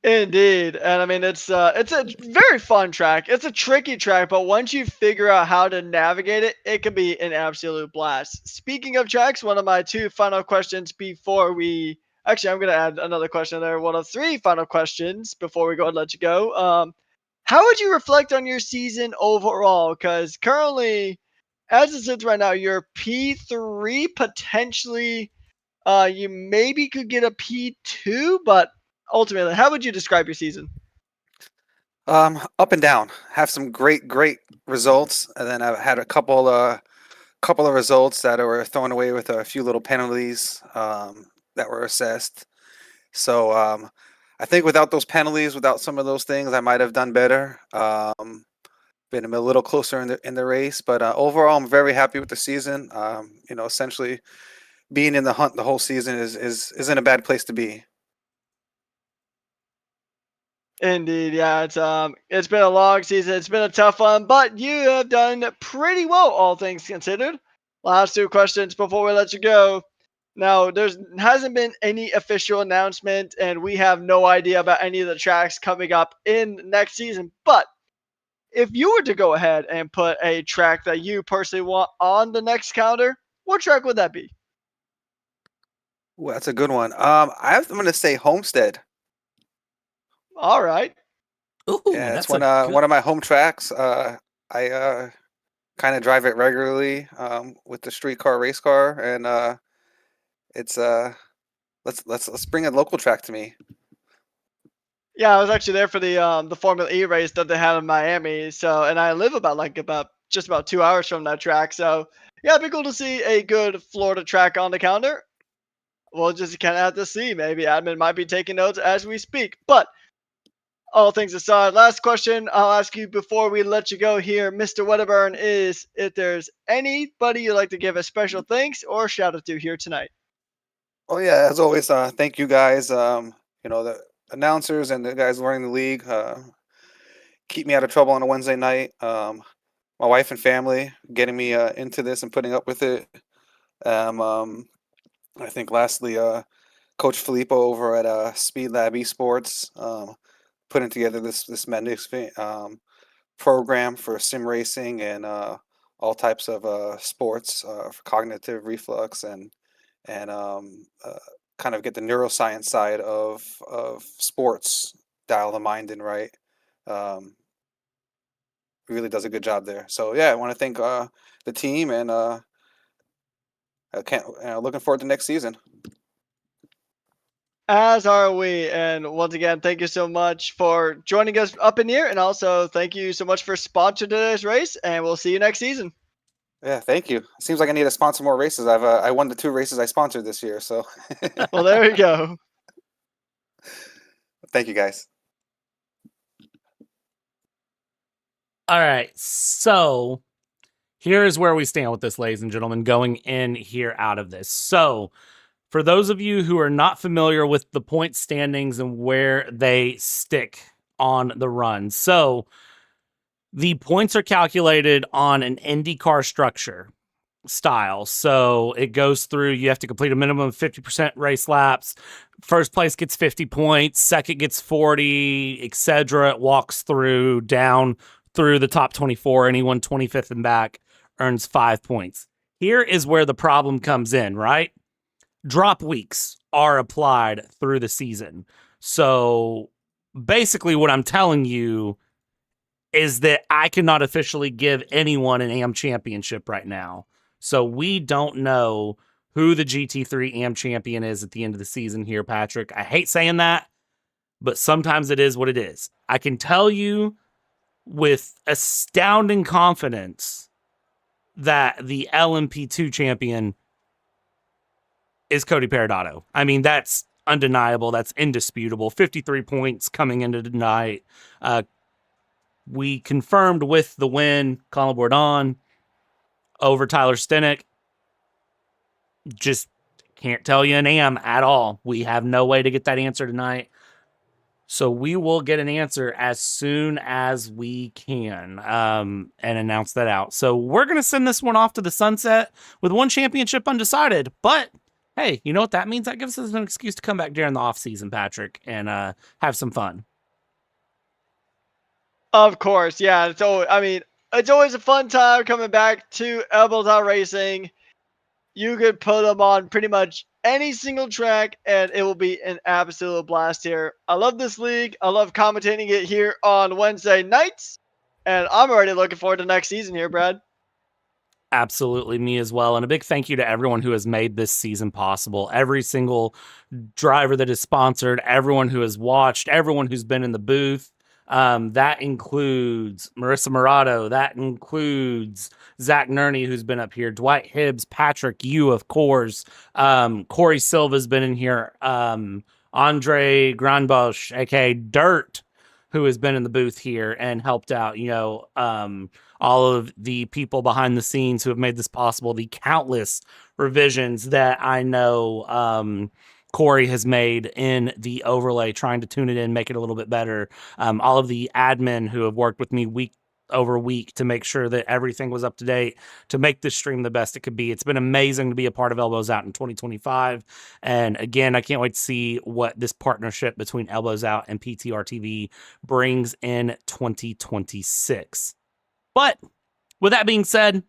Indeed, and I mean it's a very fun track. It's a tricky track, but once you figure out how to navigate it, it can be an absolute blast. Speaking of tracks, one of my 2 final questions before we actually, I'm gonna add another question there. One of 3 final questions before we go and let you go. How would you reflect on your season overall? Because currently, as it sits right now, you're P3 potentially. You maybe could get a P2, but ultimately, how would you describe your season? Up and down. Have some great results, and then I've had a couple of results that were thrown away with a few little penalties that were assessed. So I think without those penalties, without some of those things, I might have done better. Been a little closer in the race, but overall, I'm very happy with the season. Essentially being in the hunt the whole season isn't a bad place to be. Indeed, yeah, it's been a long season. It's been a tough one, but you have done pretty well, all things considered. Last 2 questions before we let you go. Now, there hasn't been any official announcement, and we have no idea about any of the tracks coming up in next season. But if you were to go ahead and put a track that you personally want on the next calendar, what track would that be? Ooh, that's a good one. I'm going to say Homestead. All right. Ooh, Yeah, it's that's one of my home tracks. I kind of drive it regularly with the streetcar race car, and it's let's bring a local track to me. Yeah, I was actually there for the Formula E race that they had in Miami. So, and I live about just about 2 hours from that track. So, yeah, it'd be cool to see a good Florida track on the calendar. We'll just kind of have to see. Maybe admin might be taking notes as we speak. But all things aside, last question I'll ask you before we let you go here, Mr. Wedderburn, is if there's anybody you'd like to give a special thanks or shout out to here tonight. Oh yeah, as always, thank you guys. The announcers and the guys running the league keep me out of trouble on a Wednesday night. My wife and family getting me into this and putting up with it. I think lastly, Coach Filippo over at Speedlab eSports, putting together this magnificent program for sim racing and all types of sports for cognitive reflux and kind of get the neuroscience side of sports dial the mind in right. Really does a good job there. So yeah, I want to thank the team and I can't looking forward to next season. As are we. And once again, thank you so much for joining us up in here. And also, thank you so much for sponsoring today's race. And we'll see you next season. Yeah, thank you. Seems like I need to sponsor more races. I won the 2 races I sponsored this year. So Well, there we go. thank you guys. All right, so here is where we stand with this, ladies and gentlemen, going in here out of this. So for those of you who are not familiar with the point standings and where they stick on the run. So the points are calculated on an IndyCar structure style. So it goes through, you have to complete a minimum of 50% race laps. First place gets 50 points, second gets 40, etc. It walks through down through the top 24. Anyone 25th and back earns 5 points. Here is where the problem comes in, right? Drop weeks are applied through the season. So basically what I'm telling you is that I cannot officially give anyone an AM championship right now. So we don't know who the GT3 AM champion is at the end of the season here, Patrick. I hate saying that, but sometimes it is what it is. I can tell you with astounding confidence that the LMP2 champion is Cody Peridotto. I mean, that's undeniable. That's indisputable. 53 points coming into tonight. We confirmed with the win, Colin Bourdon over Tyler Stenick. Just can't tell you an AM at all. We have no way to get that answer tonight. So we will get an answer as soon as we can and announce that out. So we're going to send this one off to the sunset with one championship undecided. But hey, you know what that means? That gives us an excuse to come back during the offseason, Patrick, and have some fun. Of course, yeah. So, I mean, it's always a fun time coming back to Elbows Out Racing. You could put them on pretty much any single track, and it will be an absolute blast here. I love this league. I love commentating it here on Wednesday nights, and I'm already looking forward to next season here, Brad. Absolutely, me as well. And a big thank you to everyone who has made this season possible. Every single driver that is sponsored, everyone who has watched, everyone who's been in the booth. That includes Marissa Murado. That includes Zach Nerney, who's been up here. Dwight Hibbs, Patrick, you, of course. Corey Silva's been in here. Andre Granbosch, aka Dirt, who has been in the booth here and helped out, all of the people behind the scenes who have made this possible, the countless revisions that I know Corey has made in the overlay, trying to tune it in, make it a little bit better. All of the admin who have worked with me week over week to make sure that everything was up to date, to make this stream the best it could be. It's been amazing to be a part of Elbows Out in 2025. And again, I can't wait to see what this partnership between Elbows Out and PTR TV brings in 2026. But with that being said,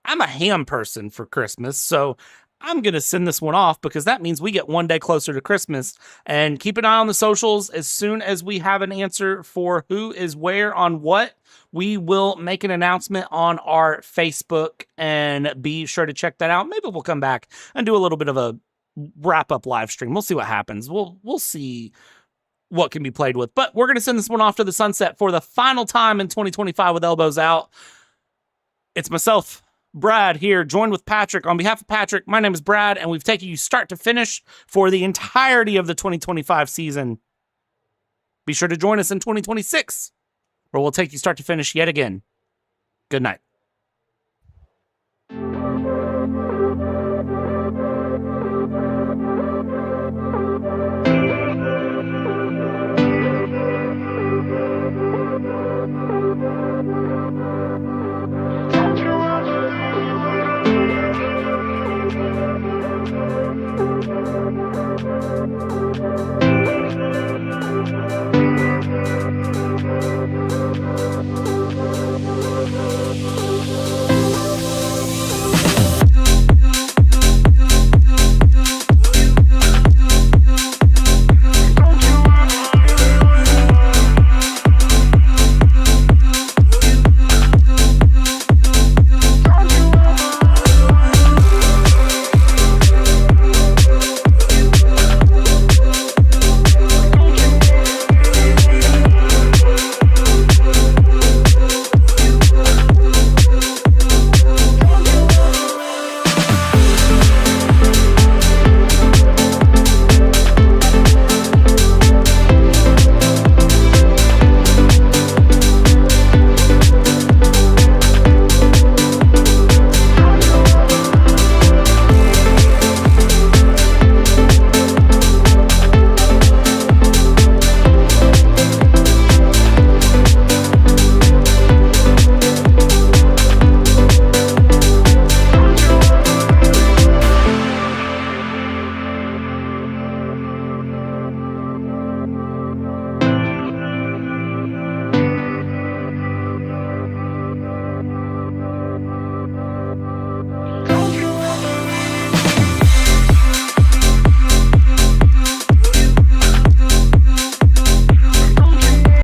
I'm a ham person for Christmas, so I'm going to send this one off because that means we get one day closer to Christmas. And keep an eye on the socials. As soon as we have an answer for who is where on what, we will make an announcement on our Facebook, and be sure to check that out. Maybe we'll come back and do a little bit of a wrap-up live stream. We'll see what happens. We'll see what can be played with. But we're going to send this one off to the sunset for the final time in 2025 with Elbows Out. It's myself, Brad, here, joined with Patrick. On behalf of Patrick, my name is Brad, and we've taken you start to finish for the entirety of the 2025 season. Be sure to join us in 2026, where we'll take you start to finish yet again. Good night.